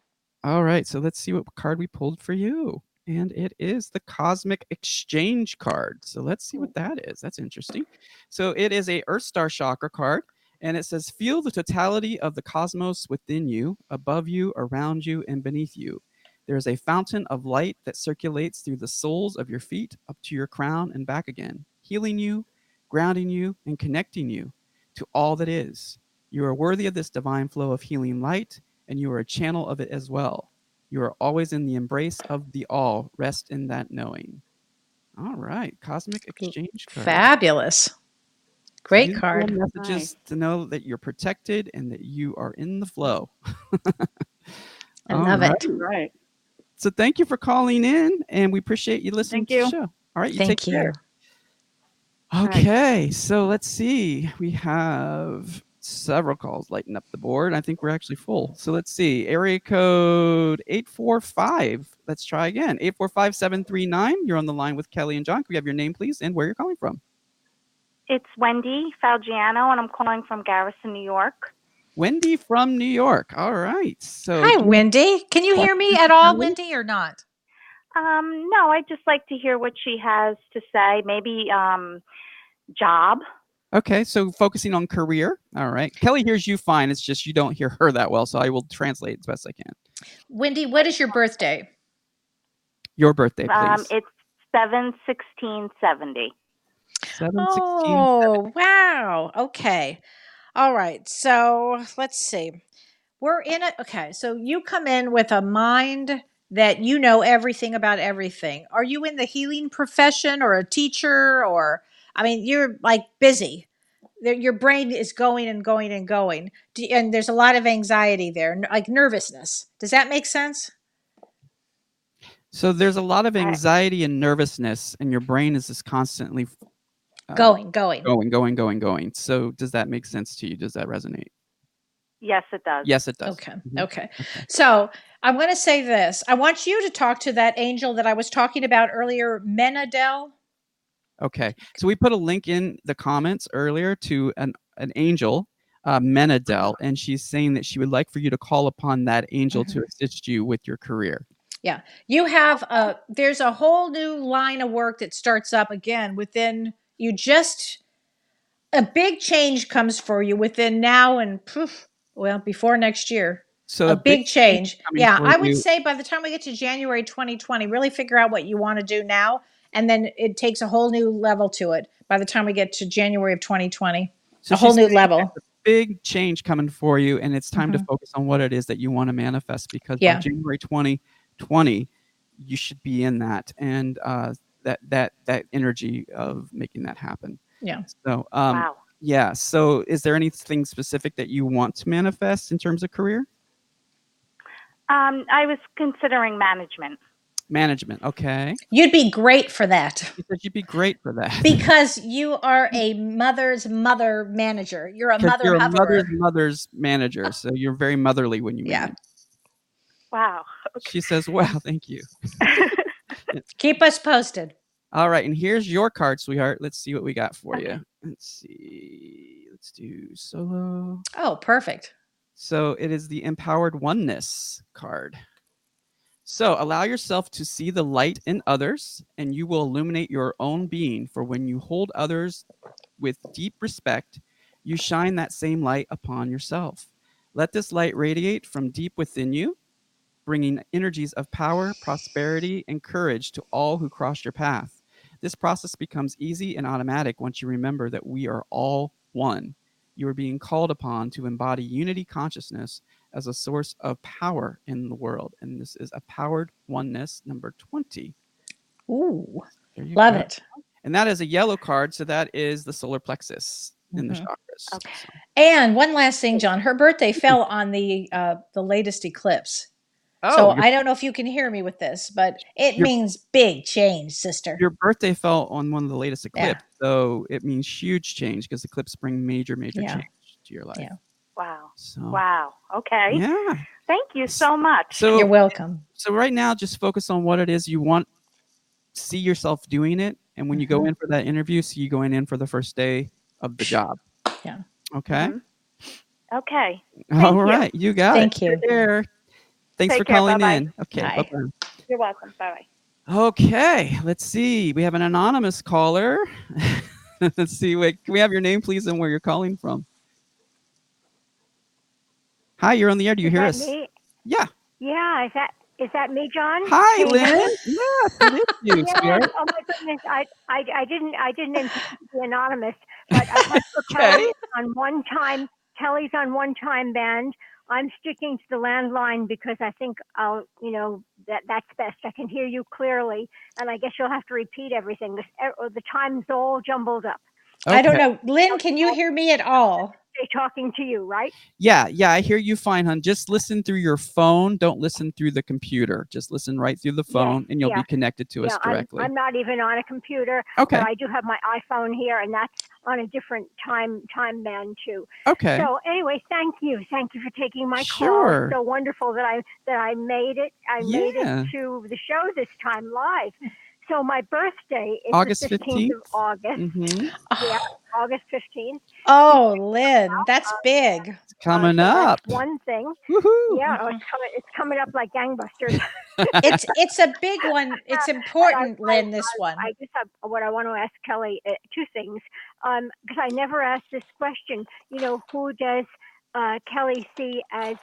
All right. So let's see what card we pulled for you. And it is the Cosmic Exchange card. So let's see what that is. That's interesting. So it is a Earth Star Chakra card. And it says, feel the totality of the cosmos within you, above you, around you, and beneath you. There is a fountain of light that circulates through the soles of your feet up to your crown and back again, healing you, grounding you, and connecting you to all that is. You are worthy of this divine flow of healing light, and you are a channel of it as well. You are always in the embrace of the all. Rest in that knowing. All right. Cosmic Exchange card. Fabulous. Great card. Messages to know that you're protected and that you are in the flow. I love it. Right. So thank you for calling in, and we appreciate you listening to the show. All right. You take care. Okay. So let's see. We have several calls lighting up the board. I think we're actually full. So let's see. Area code 845. Let's try again. 845-739. You're on the line with Kelly and John. Can we have your name, please, and where you're calling from? It's Wendy Falgiano, and I'm calling from Garrison, New York. Wendy from New York. All right. So hi, Wendy. Can you hear me at all, Wendy, or not? No, I'd just like to hear what she has to say. Maybe job. Okay, so focusing on career. All right. Kelly hears you fine. It's just you don't hear her that well, so I will translate as best I can. Wendy, what is your birthday? Your birthday, please. It's 7/16/70. 7/16. Oh, wow. Okay. All right. So let's see. We're in it. Okay. So you come in with a mind that you know everything about everything. Are you in the healing profession or a teacher, or, I mean, you're like busy. Your brain is going and going and going. And there's a lot of anxiety there, like nervousness. Does that make sense? So there's a lot of anxiety and nervousness, and your brain is just constantly going. So does that make sense to you? Does that resonate? Yes, it does. Yes, it does. Okay. Okay. So I'm going to say this. I want you to talk to that angel that I was talking about earlier, Menadel. Okay. So we put a link in the comments earlier to an angel, Menadel, and she's saying that she would like for you to call upon that angel to assist you with your career. Yeah. You have there's a whole new line of work that starts up again within a big change comes for you within now and before next year. So a big change. Yeah. I would you. say by the time we get to January 2020, really figure out what you want to do now. And then it takes a whole new level to it by the time we get to January of 2020. So a whole new level. Big change coming for you, and it's time to focus on what it is that you want to manifest, because by January 2020, you should be in that, and that energy of making that happen. Yeah. So wow. Yeah. So is there anything specific that you want to manifest in terms of career? I was considering management. Management. Okay. You'd be great for that You said you'd be great for that. because you are a mother's mother manager. You're a Because mother you're a hoverer. mother's manager, so you're very motherly when you Yeah. manage. Wow. Okay. She says, "Wow, thank you." Keep us posted. All right, and here's your card, sweetheart. Let's see what we got for you. Let's see. Let's do solo. Oh, perfect. So it is the Empowered Oneness card. So allow yourself to see the light in others, and you will illuminate your own being. For when you hold others with deep respect, you shine that same light upon yourself. Let this light radiate from deep within you, bringing energies of power, prosperity, and courage to all who cross your path. This process becomes easy and automatic once you remember that we are all one. You are being called upon to embody unity consciousness as a source of power in the world. And this is Empowered Oneness number 20. Ooh, There you love go. it. And that is a yellow card. So that is the solar plexus in the chakras. Okay. So, And one last thing, John. Her birthday fell on the latest eclipse. oh, So I don't know if you can hear me with this, but it your- means big change, sister. your birthday fell on one of the latest Yeah. eclipses. So it means huge change because eclipses bring major Yeah. change to your life. Yeah. Wow. So, Wow. Okay. yeah. Thank you so much. So, You're welcome. so right now, just focus on what it is you want. See yourself doing it. And when you go in for that interview, see you going in for the first day of the job. Yeah. Okay. Okay. All you. right. You got Thank it. you. You're there. Thanks Take for care. calling Bye-bye. in. Okay. Bye. Bye-bye. You're welcome. Bye-bye. Okay, let's see. We have an anonymous caller. Let's see. Wait, can we have your name, please, and where you're calling from? Hi, you're on the air. Do you hear us? Me? Yeah. Yeah, is that me, John? Hi, Can you hear Lynn. me? Yes, it is you, Yes. sweetheart. Oh my goodness, I didn't intend to be anonymous, but I have for Okay. Kelly's on one time band. I'm sticking to the landline because I think that's best. I can hear you clearly, and I guess you'll have to repeat everything. The time's all jumbled up. I don't know. Lynn, can you hear me at all? They're talking to you, right? Yeah, I hear you fine, hon. Just listen through your phone. Don't listen through the computer. Just listen right through the phone, and you'll be connected to us directly. I'm not even on a computer. Okay. But I do have my iPhone here, and that's on a different time band too. Okay. So anyway, thank you for taking my call. Sure. It's so wonderful that I made it. I made Yeah. it to the show this time live. So my birthday is August the 15th of August. Mm-hmm. Yeah, August 15th. Oh, Lynn, that's big. It's coming so up. That's one thing. Woohoo. Yeah, it's coming up like gangbusters. It's a big one. It's important, Lynn, this one. I just have what I want to ask Kelly, two things, because I never asked this question. Who does Kelly see as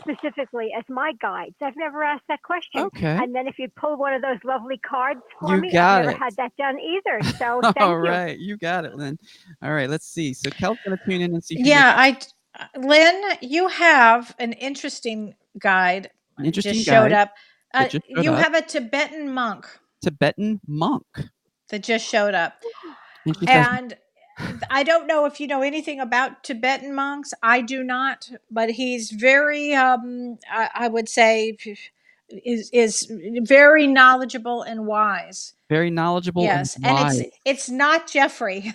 specifically as my guides? I've never asked that question. Okay. And then if you pull one of those lovely cards for You me, got I've never it. had that done either. So thank All you. right, you got it, Lynn. All right, let's see. So Kel's gonna tune in and see. Lynn, you have an interesting guide. Interesting just guide. showed up. It just showed You up. have a Tibetan monk Tibetan monk. that just showed up. And she says, And I don't know if you know anything about Tibetan monks. I do not, but he's very, I would say, is very knowledgeable and wise. very knowledgeable. Yes, and and wise. it's not Jeffrey.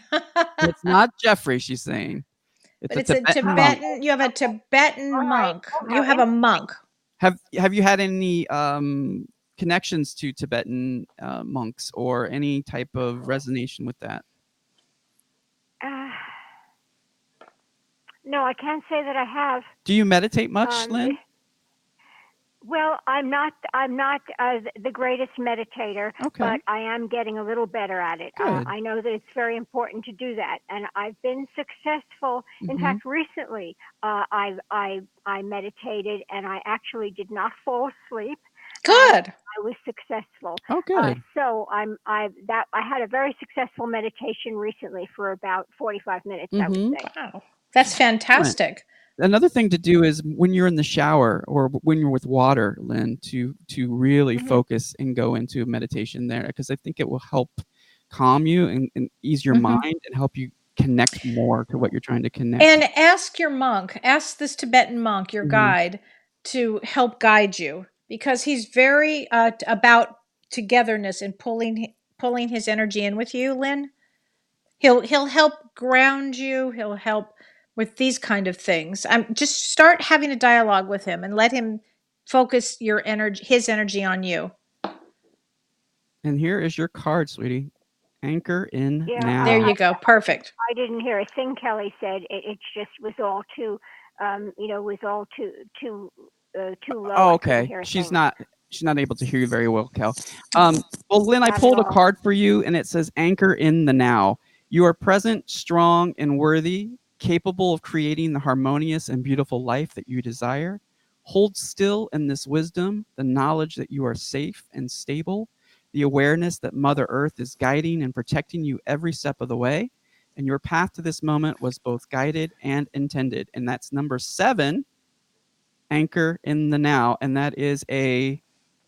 It's not Jeffrey. She's saying. But it's a Tibetan. monk. You have a Tibetan monk. Okay. You have a monk. Have you had any connections to Tibetan monks or any type of resonation with that? No, I can't say that I have. Do you meditate much, Lynn? Well, I'm not the greatest meditator, Okay. but I am getting a little better at it. Good. I know that it's very important to do that, and I've been successful. In fact, recently I meditated, and I actually did not fall asleep. Good. I was successful. Oh, good. So I had a very successful meditation recently for about 45 minutes. I would say. Wow, that's fantastic. Another thing to do is when you're in the shower or when you're with water, Lynn, to really focus and go into meditation there, because I think it will help calm you and ease your mind and help you connect more to what you're trying to connect. And ask your monk, ask this Tibetan monk, your guide, to help guide you, because he's very about togetherness and pulling his energy in with you, Lynn. He'll help ground you. He'll help with these kind of things. Just start having a dialogue with him and let him focus his energy on you. And here is your card, sweetie. Anchor in Yeah, now. There you go. Perfect. I didn't hear a thing Kelly said. It just was all too, was all too low. Oh, I couldn't okay. hear a She's thing. not able to hear you very well, Kel. Well, Lynn, I Not at pulled a all. card for you, and it says anchor in the now. You are present, strong, and worthy, capable of creating the harmonious and beautiful life that you desire. Hold still in this wisdom, the knowledge that you are safe and stable, the awareness that Mother Earth is guiding and protecting you every step of the way. And your path to this moment was both guided and intended. And that's number 7, anchor in the now. And that is a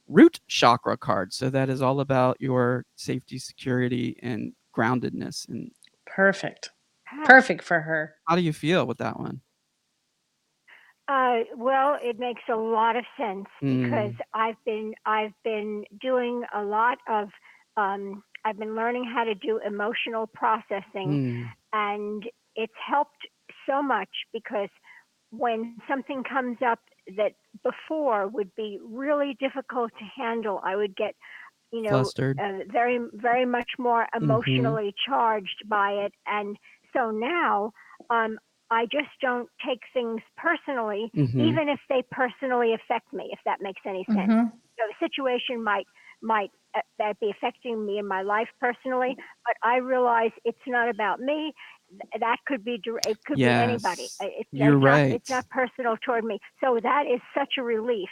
root chakra card. So that is all about your safety, security, and groundedness. And Perfect. Huh. Perfect for her. how do you feel with that one? Well, it makes a lot of sense because I've been doing a lot of I've been learning how to do emotional processing, and it's helped so much because when something comes up that before would be really difficult to handle, I would get Flustered. very, very much more emotionally charged by it. And so now I just don't take things personally, even if they personally affect me, if that makes any sense. So the situation might that be affecting me in my life personally, but I realize it's not about me. That could be anybody. You're right. It's not personal toward me. So that is such a relief.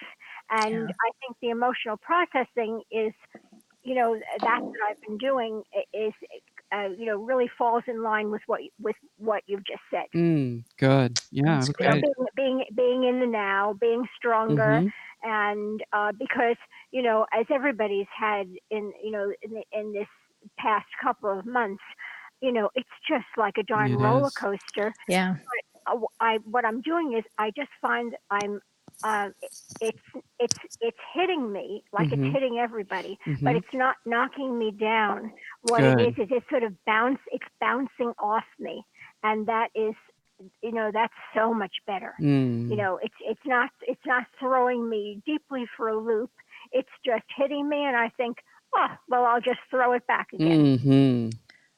And I think the emotional processing is, that's what I've been doing is, really falls in line with what you've just said. Good. Yeah. Okay. Being in the now, being stronger, and because as everybody's had in this past couple of months, it's just like a darn roller coaster. Yeah. But what I'm doing is I just find I'm it's hitting me like it's hitting everybody, but it's not knocking me down. What it is it's sort of it's bouncing off me, and that is that's so much better. It's not throwing me deeply for a loop. It's just hitting me, and I think, well, I'll just throw it back again.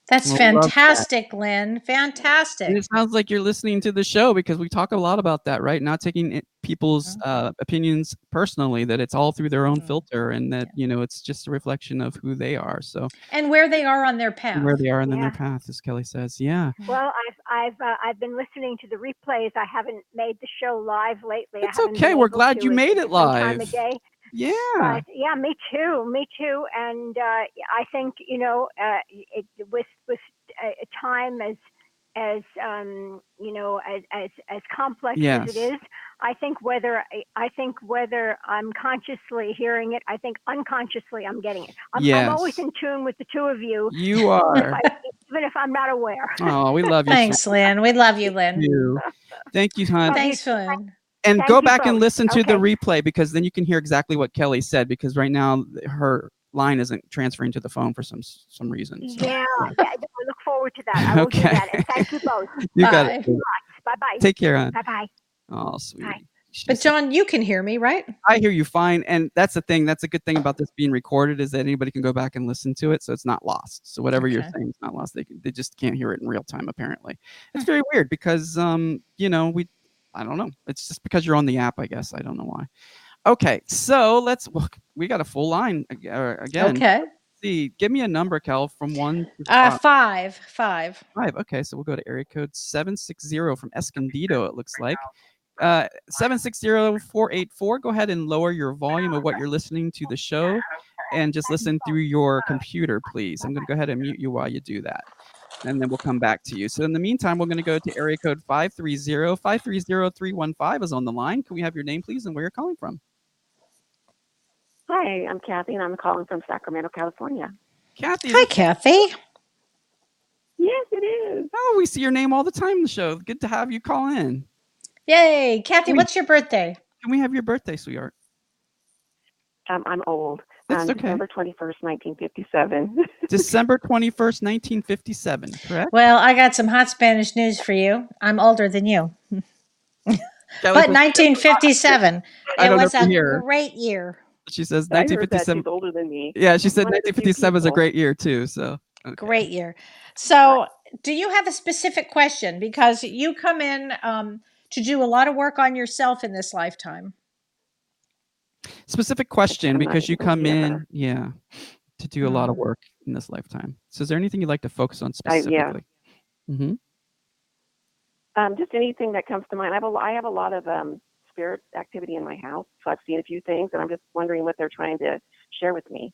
That's fantastic, Lynn. Fantastic. And it sounds like you're listening to the show because we talk a lot about that, right? Not taking people's opinions personally, that it's all through their own filter, and that it's just a reflection of who they are. So and where they are on their path. Where they are on their path, as Kelly says. Yeah. Well, I've been listening to the replays. I haven't made the show live lately. It's okay. We're glad you made it live. Time of day. Yeah. But yeah, me too. And I think with time as complex as it is, I think whether I'm consciously hearing it, I think unconsciously I'm getting it. I'm always in tune with the two of you. You are. Even if I'm not aware. Oh, we love you. Thanks, Lynn. We love you, Lynn. Thank you, hon. Thanks, Lynn. And go back and listen to the replay, because then you can hear exactly what Kelly said, because right now her line isn't transferring to the phone for some reason. So. Yeah, I look forward to that. I will do that. And thank you both. You got it. Bye-bye. Take care, hon. Bye-bye. Oh, sweet. Bye. But John, you can hear me, right? I hear you fine. And that's the thing. That's a good thing about this being recorded, is that anybody can go back and listen to it. So it's not lost. So whatever you're saying is not lost. They just can't hear it in real time, apparently. It's very weird because, I don't know. It's just because you're on the app, I guess. I don't know why. Okay. So we got a full line again. Okay. Let's see. Give me a number, Kel, from 1 to 5. 5. Okay. So we'll go to area code 760 from Escondido, it looks like. 760-484. Go ahead and lower your volume of what you're listening to the show and just listen through your computer, please. I'm going to go ahead and mute you while you do that, and then we'll come back to you. So in the meantime, we're going to go to area code 530. 530-315 is on the line. Can we have your name, please, and where you're calling from? Hi, I'm Kathy, and I'm calling from Sacramento, California. Kathy. Hi, Kathy. Yes, it is. Oh, we see your name all the time in the show. Good to have you call in. Yay. Kathy, what's your birthday? Can we have your birthday, sweetheart? I'm old. That's okay. December 21st, 1957. December 21st, 1957, correct? Well, I got some hot Spanish news for you. I'm older than you. Kelly But says 1957, I it don't know was if you a hear. great year. She says I heard that 1957. she's older than me. Yeah, she said One of the few 1957 is a people. great year too. So okay. Great year. So, do you have a specific question? Because you come in to do a lot of work on yourself in this lifetime. Specific question I'm not because you able to come hear in, her. yeah, to do a lot of work in this lifetime. So, is there anything you'd like to focus on Yeah. specifically? Mm-hmm. Just anything that comes to mind. I have a lot of spirit activity in my house, so I've seen a few things, and I'm just wondering what they're trying to share with me.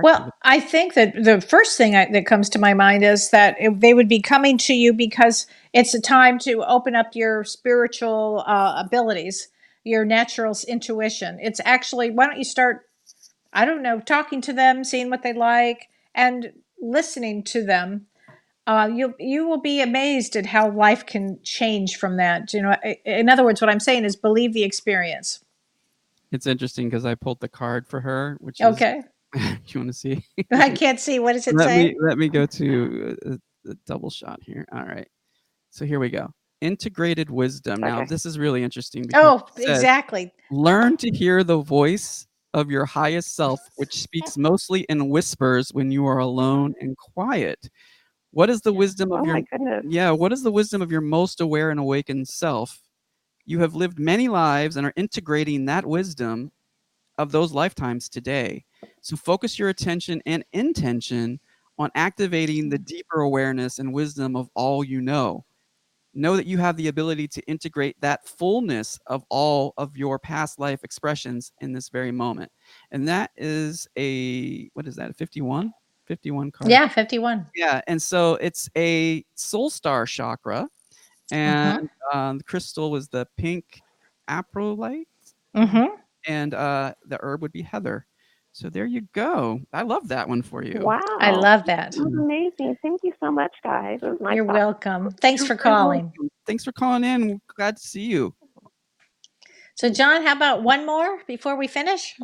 Well, I think that the first thing that comes to my mind is that they would be coming to you because it's a time to open up your spiritual abilities, your natural intuition. It's actually, why don't you start, I don't know, talking to them, seeing what they like, and listening to them. You will be amazed at how life can change from that. You know, in other words, what I'm saying is believe the experience. It's interesting because I pulled the card for her, which is. Okay. Do you want to see? I can't see. What does it let say? me go to a double shot here. All right. So here we go. Integrated wisdom. Now this is really interesting because it says, exactly. learn to hear the voice of your highest self, which speaks mostly in whispers when you are alone and quiet. What is the wisdom of Oh your my goodness. what is the wisdom of your most aware and awakened self? You have lived many lives and are integrating that wisdom of those lifetimes today. So focus your attention and intention on activating the deeper awareness and wisdom of all you know. Know that you have the ability to integrate that fullness of all of your past life expressions in this very moment. And that is what is that, a 51? 51 card. Yeah, 51. Yeah, and so it's a soul star chakra, and the crystal was the pink aprolite, and the herb would be heather. So there you go. I love that one for you. Wow. I love that. That was amazing. Thank you so much, guys. It was nice. You're welcome. Thanks for very calling. welcome. Thanks for calling in. Glad to see you. So, John, how about one more before we finish?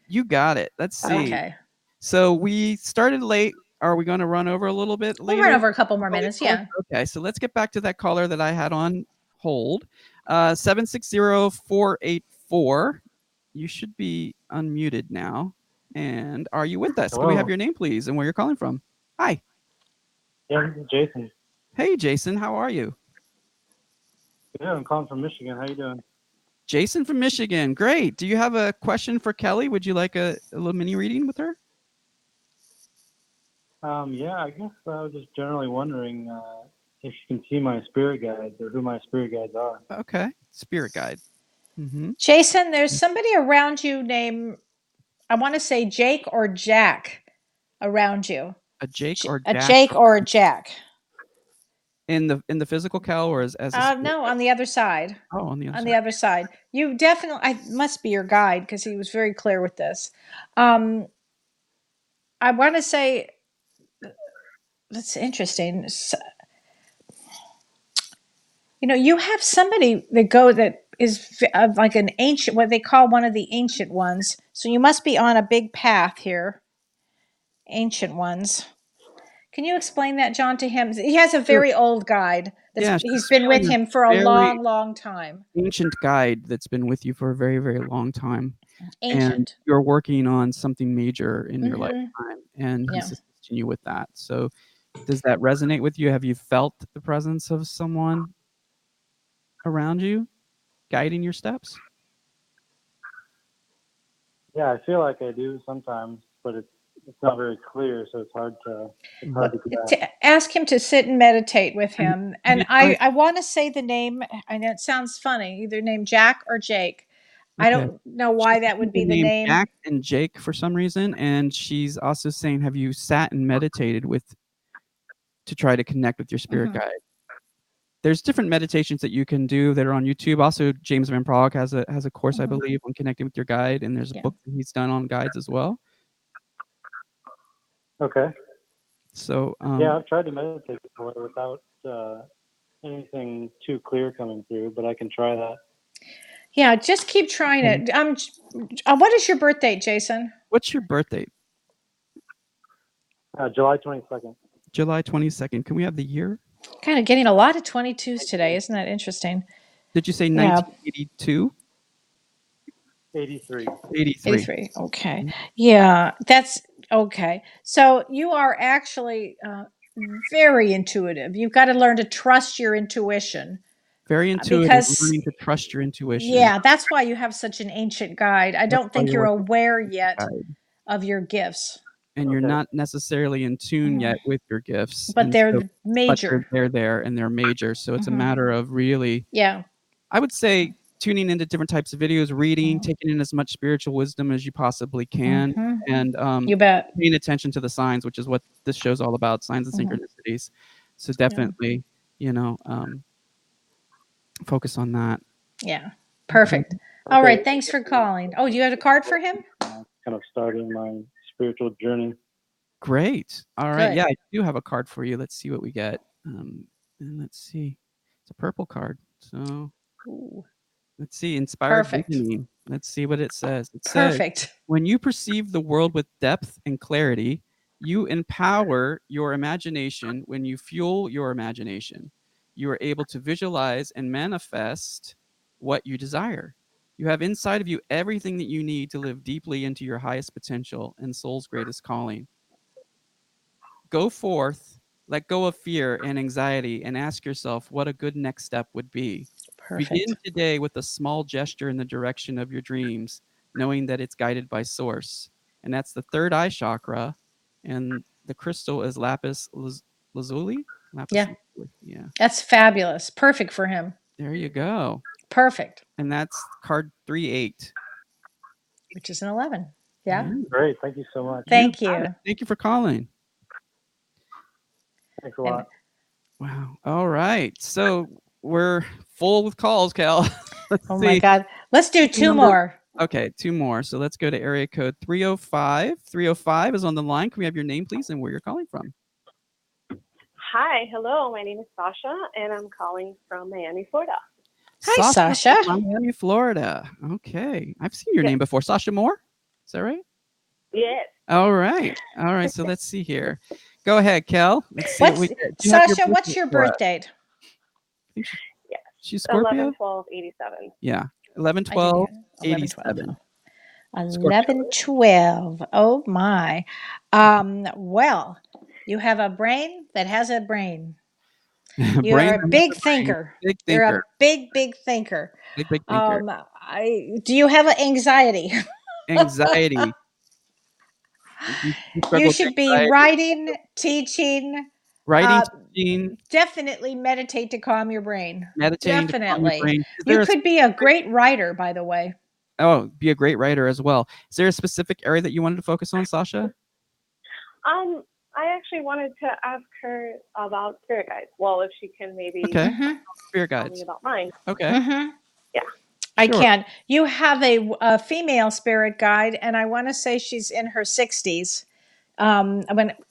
You got it. Let's see. Okay. So we started late. Are we going to run over a little bit later? We'll run over a couple more minutes. Yeah. Okay. So let's get back to that caller that I had on hold. 760-484. You should be unmuted now. And are you with us? Hello. Can we have your name, please, and where you're calling from? Hi. Yeah, this is Jason. Hey, Jason. How are you? Yeah, I'm calling from Michigan. How you doing? Jason from Michigan. Great. Do you have a question for Kelly? Would you like a little mini reading with her? Yeah, I guess I was just generally wondering if you can see my spirit guides or who my spirit guides are. Okay. Spirit guide. Mm-hmm. Jason, there's somebody around you named, I want to say Jake or Jack around you. A Jake or A Jack? Jake or a Jack. In the physical, Cal, or as no, on the other side. Oh, on the other on side. the other side. You definitely, I must be your guide because he was very clear with this. I want to say that's interesting. So, you know, you have somebody that is like an ancient, what they call one of the ancient ones. So you must be on a big path here. Ancient ones. Can you explain that, John, to him? He has a very old guide. He's been with him for a long, long time. Ancient guide that's been with you for a very, very long time. Ancient. And you're working on something major in your lifetime, and he's assisting you with that. So does that resonate with you? Have you felt the presence of someone around you guiding your steps? Yeah, I feel like I do sometimes, but it's not very clear, so it's hard to ask him to sit and meditate with him. And I want to say the name, I know it sounds funny, either name Jack or Jake. Okay. I don't know why that would be the name. Jack and Jake for some reason. And she's also saying, have you sat and meditated to try to connect with your spirit guide? There's different meditations that you can do that are on YouTube. Also, James Van Prague has a course, I believe, on connecting with your guide. And there's a book that he's done on guides as well. Okay. So yeah, I've tried to meditate before without anything too clear coming through, but I can try that. Yeah, just keep trying it. What is your birth date, Jason? What's your birth date? July 22nd. July 22nd. Can we have the year? Kind of getting a lot of 22s today. Isn't that interesting? Did you say Yeah. 1982? 83. 83. Okay. Yeah, that's okay. So you are actually very intuitive. You've got to learn to trust your intuition. Very intuitive, Because learning to trust your intuition. yeah, that's why you have such an ancient guide. I don't think you're working aware yet of your gifts. And you're not necessarily in tune yet with your gifts. But and they're so- major. But they're there and they're major. So it's a matter of really, Yeah. I would say, tuning into different types of videos, reading, taking in as much spiritual wisdom as you possibly can, and You bet. paying attention to the signs, which is what this show's all about, signs and synchronicities. So definitely, focus on that. Yeah. Perfect. All right. Thanks for calling. Oh, you had a card for him? Kind of starting my spiritual journey. Great. All right. Good. Yeah, I do have a card for you. Let's see what we get. And let's see. It's a purple card. So let's see. Inspired Perfect. visioning. Let's see what it says. It says, Perfect. when you perceive the world with depth and clarity, you empower your imagination. When you fuel your imagination, you are able to visualize and manifest what you desire. You have inside of you everything that you need to live deeply into your highest potential and soul's greatest calling. Go forth, let go of fear and anxiety, and ask yourself what a good next step would be. Perfect. Begin today with a small gesture in the direction of your dreams, knowing that it's guided by source. And that's the third eye chakra. And the crystal is lapis lazuli. Yeah. Yeah. That's fabulous. Perfect for him. There you go. Perfect. And that's card 3-8. Which is an 11. Yeah. Great. Thank you so much. Thank you. Thank you for calling. Thanks a lot. Wow. All right. So we're full with calls, Cal. Oh my God. Let's do two more. Okay, two more. So let's go to area code 305. 305 is on the line. Can we have your name, please, and where you're calling from? Hi, hello. My name is Sasha, and I'm calling from Miami, Florida. Hi, Sasha. Miami, Florida. Okay. I've seen your name before. Sasha Moore? Is that right? Yes. All right. All right. So let's see here. Go ahead, Kel. Let's see what we get. Sasha, what's your birth date? She's Scorpio? 11/12/87. Yeah. 11/12/87. 11/12. Oh my. Well, you have a brain that has a brain. You're a big thinker. Big You're a thinker. big thinker. Big thinker. Do you have anxiety? Anxiety. You should be writing, teaching. Teaching. Definitely meditate to calm your brain. Meditating Definitely. to calm your brain. You could be a great writer, by the way. Oh, be a great writer as well. Is there a specific area that you wanted to focus on, Sasha? I actually wanted to ask her about spirit guides. Well, if she can maybe spirit tell guides me about mine. Okay. Yeah. I can. You have a female spirit guide, and I want to say she's in her 60s. When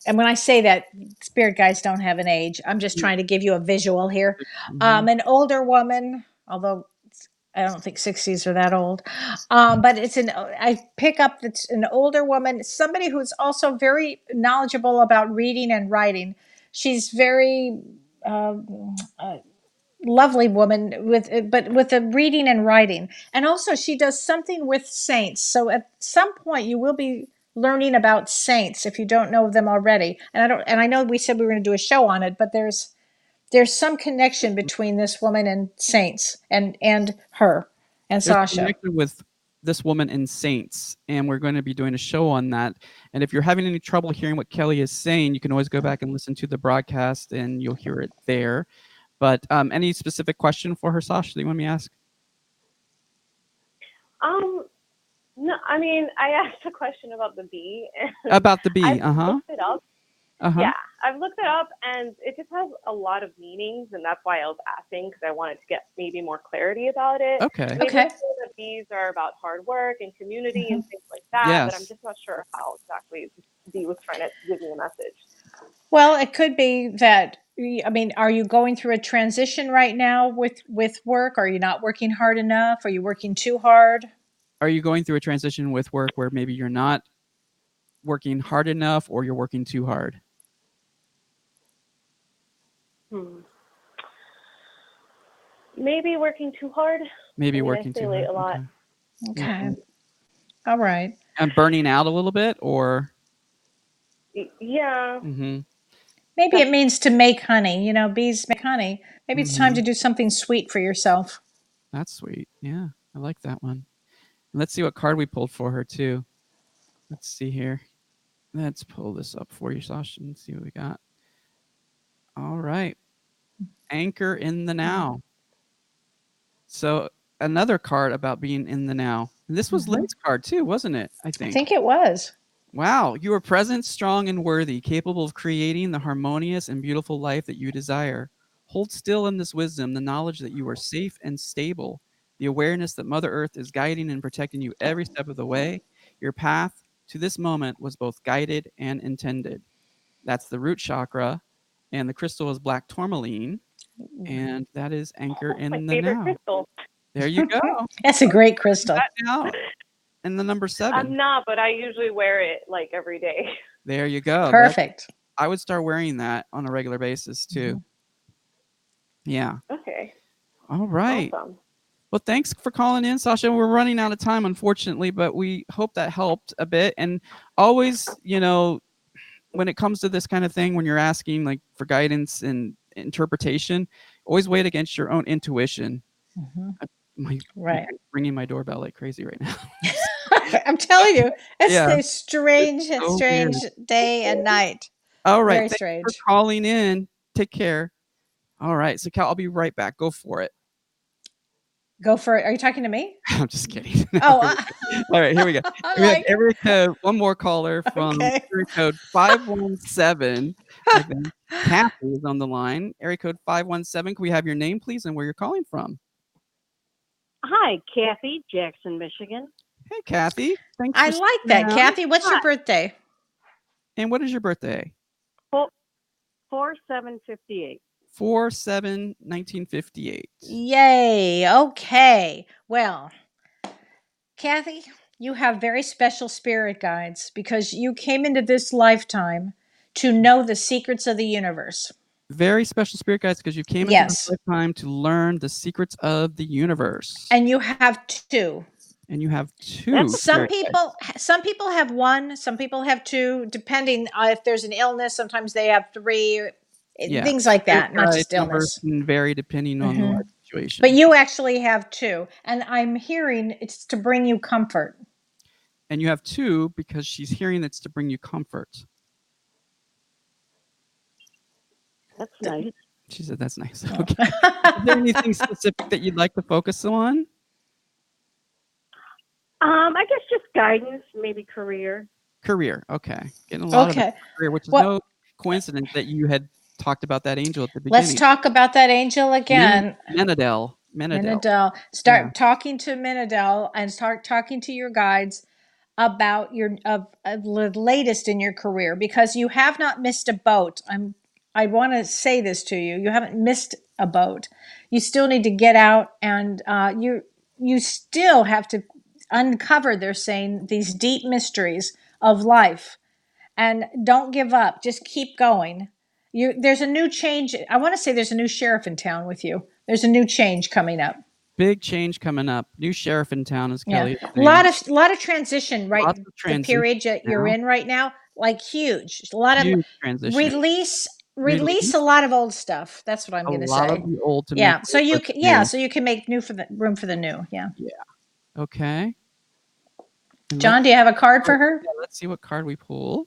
I say that, spirit guides don't have an age. I'm just trying to give you a visual here. An older woman, although I don't think 60s are that old, but I pick up it's an older woman, somebody who's also very knowledgeable about reading and writing. She's very lovely woman with the reading and writing, and also she does something with saints. So at some point you will be learning about saints if you don't know them already. And I know we said we were going to do a show on it, but there's some connection between this woman and saints and her and Sasha. Connection with this woman and saints, and we're going to be doing a show on that. And if you're having any trouble hearing what Kelly is saying, you can always go back and listen to the broadcast and you'll hear it there. But any specific question for her, Sasha, that you want me to ask? No, I mean, I asked a question about the bee. About the bee, I've looked it up. Uh-huh. Yeah, I've looked it up, and it just has a lot of meanings, and that's why I was asking, because I wanted to get maybe more clarity about it. Okay. Maybe the bees are about hard work and community and things like that, but I'm just not sure how exactly the bee was trying to give me a message. Well, it could be that I mean, are you going through a transition right now with work? Are you not working hard enough? Are you working too hard? Are you going through a transition with work where maybe you're not working hard enough or you're working too hard? Maybe working too hard. Maybe I mean, working I stay too late hard. a lot. Okay. All right. And burning out a little bit, or Yeah. Maybe it means to make honey. Bees make honey. Maybe it's time to Mhm. do something sweet for yourself. That's sweet. Yeah, I like that one. Let's see what card we pulled for her too. Let's see here. Let's pull this up for you, Sasha, and see what we got. All right. Anchor in the now. So another card about being in the now. And this was Lynn's card too, wasn't it? I I think. think it was. Wow, you are present, strong, and worthy, capable of creating the harmonious and beautiful life that you desire. Hold still in this wisdom, the knowledge that you are safe and stable, the awareness that Mother Earth is guiding and protecting you every step of the way. Your path to this moment was both guided and intended. That's the root chakra, and the crystal is black tourmaline, and that is anchor My in the favorite now. crystal. There you go. That's a great crystal. That now, and the number 7. I'm not, but I usually wear it like every day. There you go. Perfect. I would start wearing that on a regular basis too. Yeah. Okay. All right. Awesome. Well, thanks for calling in, Sasha. We're running out of time, unfortunately, but we hope that helped a bit. And always, when it comes to this kind of thing, when you're asking like for guidance and interpretation, always weigh it against your own intuition. Right. Ringing my doorbell like crazy right now. I'm telling you, it's Yeah. a strange, so strange weird. day and night. All right. Very Thanks strange. for calling in. Take care. All right. So, Cal, I'll be right back. Go for it. Go for it. Are you talking to me? I'm just kidding. Oh, all right. Here we go. I'm We have like, area code, one more caller from Okay. area code 517. Again, Kathy is on the line. Area code 517. Can we have your name, please, and where you're calling from? Hi, Kathy, Jackson, Michigan. Hey, Kathy. Thanks. I for like sticking that. around. Kathy, what's your Hi. birthday? And what is your birthday? 4758. 4/7/1958. Yay. Okay. Well, Kathy, you have very special spirit guides because you came into this lifetime to know the secrets of the universe. Very special spirit guides because you came into Yes. this lifetime to learn the secrets of the universe. And you have 2. And you have 2. That's Some spirit people have 1, some people have 2, depending if there's an illness, sometimes they have 3, Yeah. things like Spirit that, not guide just numbers illness. can vary depending on the life situation. But you actually have 2, and I'm hearing it's to bring you comfort. And you have 2 because she's hearing it's to bring you comfort. That's nice. She said that's nice. Okay. Is there anything specific that you'd like to focus on? I guess just guidance, maybe career. Career. Okay. Getting a lot Okay. of career, which is Well- no coincidence that you had talked about that angel at the beginning. Let's talk about that angel again. Menadel. Menadel. Start talking to Menadel and start talking to your guides about your the latest in your career, because you have not missed a boat. I want to say this to you. You haven't missed a boat. You still need to get out, and you still have to uncover, they're saying, these deep mysteries of life. And don't give up. Just keep going. There's a new change. I want to say there's a new sheriff in town with you. There's a new change coming up. Big change coming up. New sheriff in town, as Yeah, Kelly. a lot of transition, right? Lots of The transition period that you're now. in right now, like huge. A lot of Huge transition. release Release. a lot of old stuff. That's what I'm A going to lot say. of the old to Yeah, make so room you for can, the new. so you can make room for the new. Yeah. Okay. And John, do you have a card for her? Yeah, let's see what card we pull.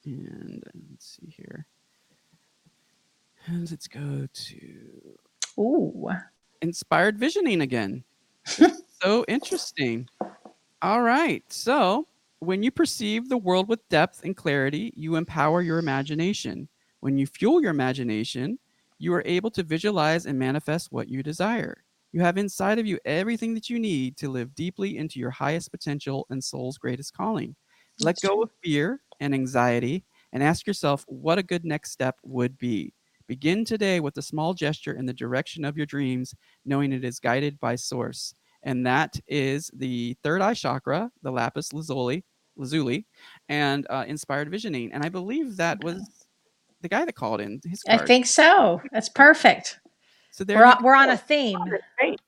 And let's see here. And let's go to Ooh. Inspired Visioning again. So interesting. All right. So, when you perceive the world with depth and clarity, you empower your imagination. When you fuel your imagination, you are able to visualize and manifest what you desire. You have inside of you everything that you need to live deeply into your highest potential and soul's greatest calling. Let That's go true. of fear and anxiety and ask yourself what a good next step would be. Begin today with a small gesture in the direction of your dreams, knowing it is guided by source. And that is the third eye chakra, the lapis lazuli, and inspired visioning. And I believe that was the guy that called in his I card. think so. That's perfect. So there you go. We're on a theme. That's great.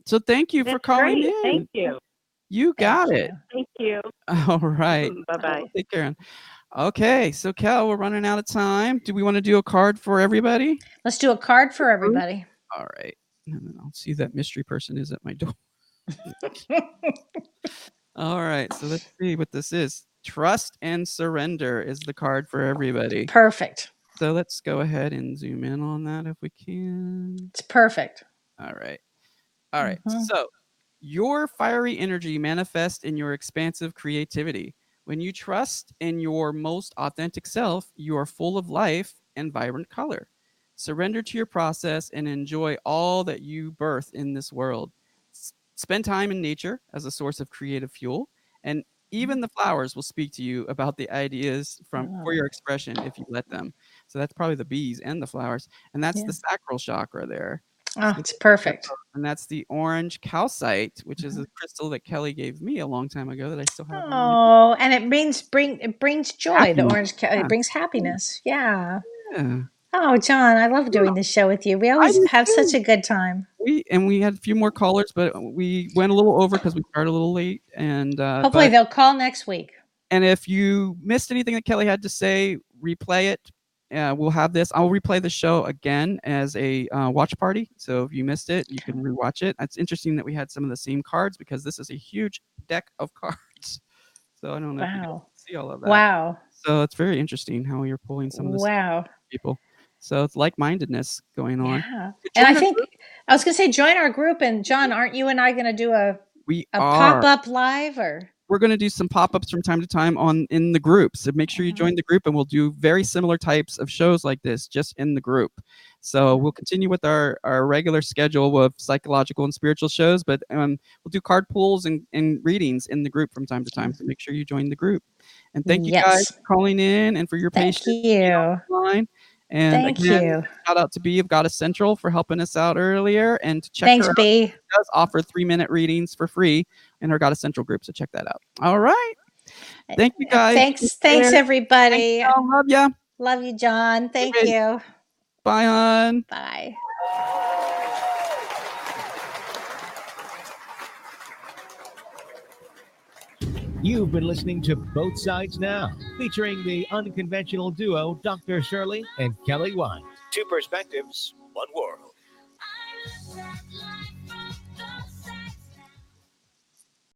So thank you for That's calling great. in. Thank you. You got it. Thank you. All right. Bye-bye. Take care. Okay, so Kel, we're running out of time. Do we want to do a card for everybody? Let's do a card for everybody. All right. And then I'll see who that mystery person is at my door. All right. So let's see what this is. Trust and surrender is the card for everybody. Perfect. So let's go ahead and zoom in on that if we can. It's perfect. All right. All right. So your fiery energy manifests in your expansive creativity. When you trust in your most authentic self, you are full of life and vibrant color. Surrender to your process and enjoy all that you birth in this world. Spend time in nature as a source of creative fuel, and even the flowers will speak to you about the ideas for your expression if you let them. So that's probably the bees and the flowers, and that's the sacral chakra there. Oh, it's perfect. And that's the orange calcite, which is a crystal that Kelly gave me a long time ago that I still have. Oh, and it brings joy. The Happiness. orange it brings happiness. Yeah. Yeah. Oh, John, I love doing this show with you. We always have such a good time. We had a few more callers, but we went a little over because we started a little late. And hopefully they'll call next week. And if you missed anything that Kelly had to say, replay it. We'll have this. I'll replay the show again as a watch party. So if you missed it, you can rewatch it. It's interesting that we had some of the same cards because this is a huge deck of cards. So I don't know if you can see all of that. Wow. So it's very interesting how you're pulling some of this people. So it's like-mindedness going on. Yeah. And I think I was going to say join our group. And John, aren't you and I going to do a pop-up live or? We're going to do some pop-ups from time to time in the group. So make sure you join the group, and we'll do very similar types of shows like this just in the group. So we'll continue with our regular schedule of psychological and spiritual shows, but we'll do card pulls and readings in the group from time to time. So make sure you join the group. And thank you guys for calling in and for your patience. Thank you. And Thank again, you. shout out to B of Goddess Central for helping us out earlier, and to check Thanks, her out. B. She does offer 3-minute readings for free in her Goddess Central group, so check that out. All right. Thank you guys. Thanks everybody. Thanks, love ya. Love you, John. Thank you. Bye, hon. Bye. You've been listening to Both Sides Now, featuring the unconventional duo Dr. Shirley and Kelly White. Two perspectives, one world.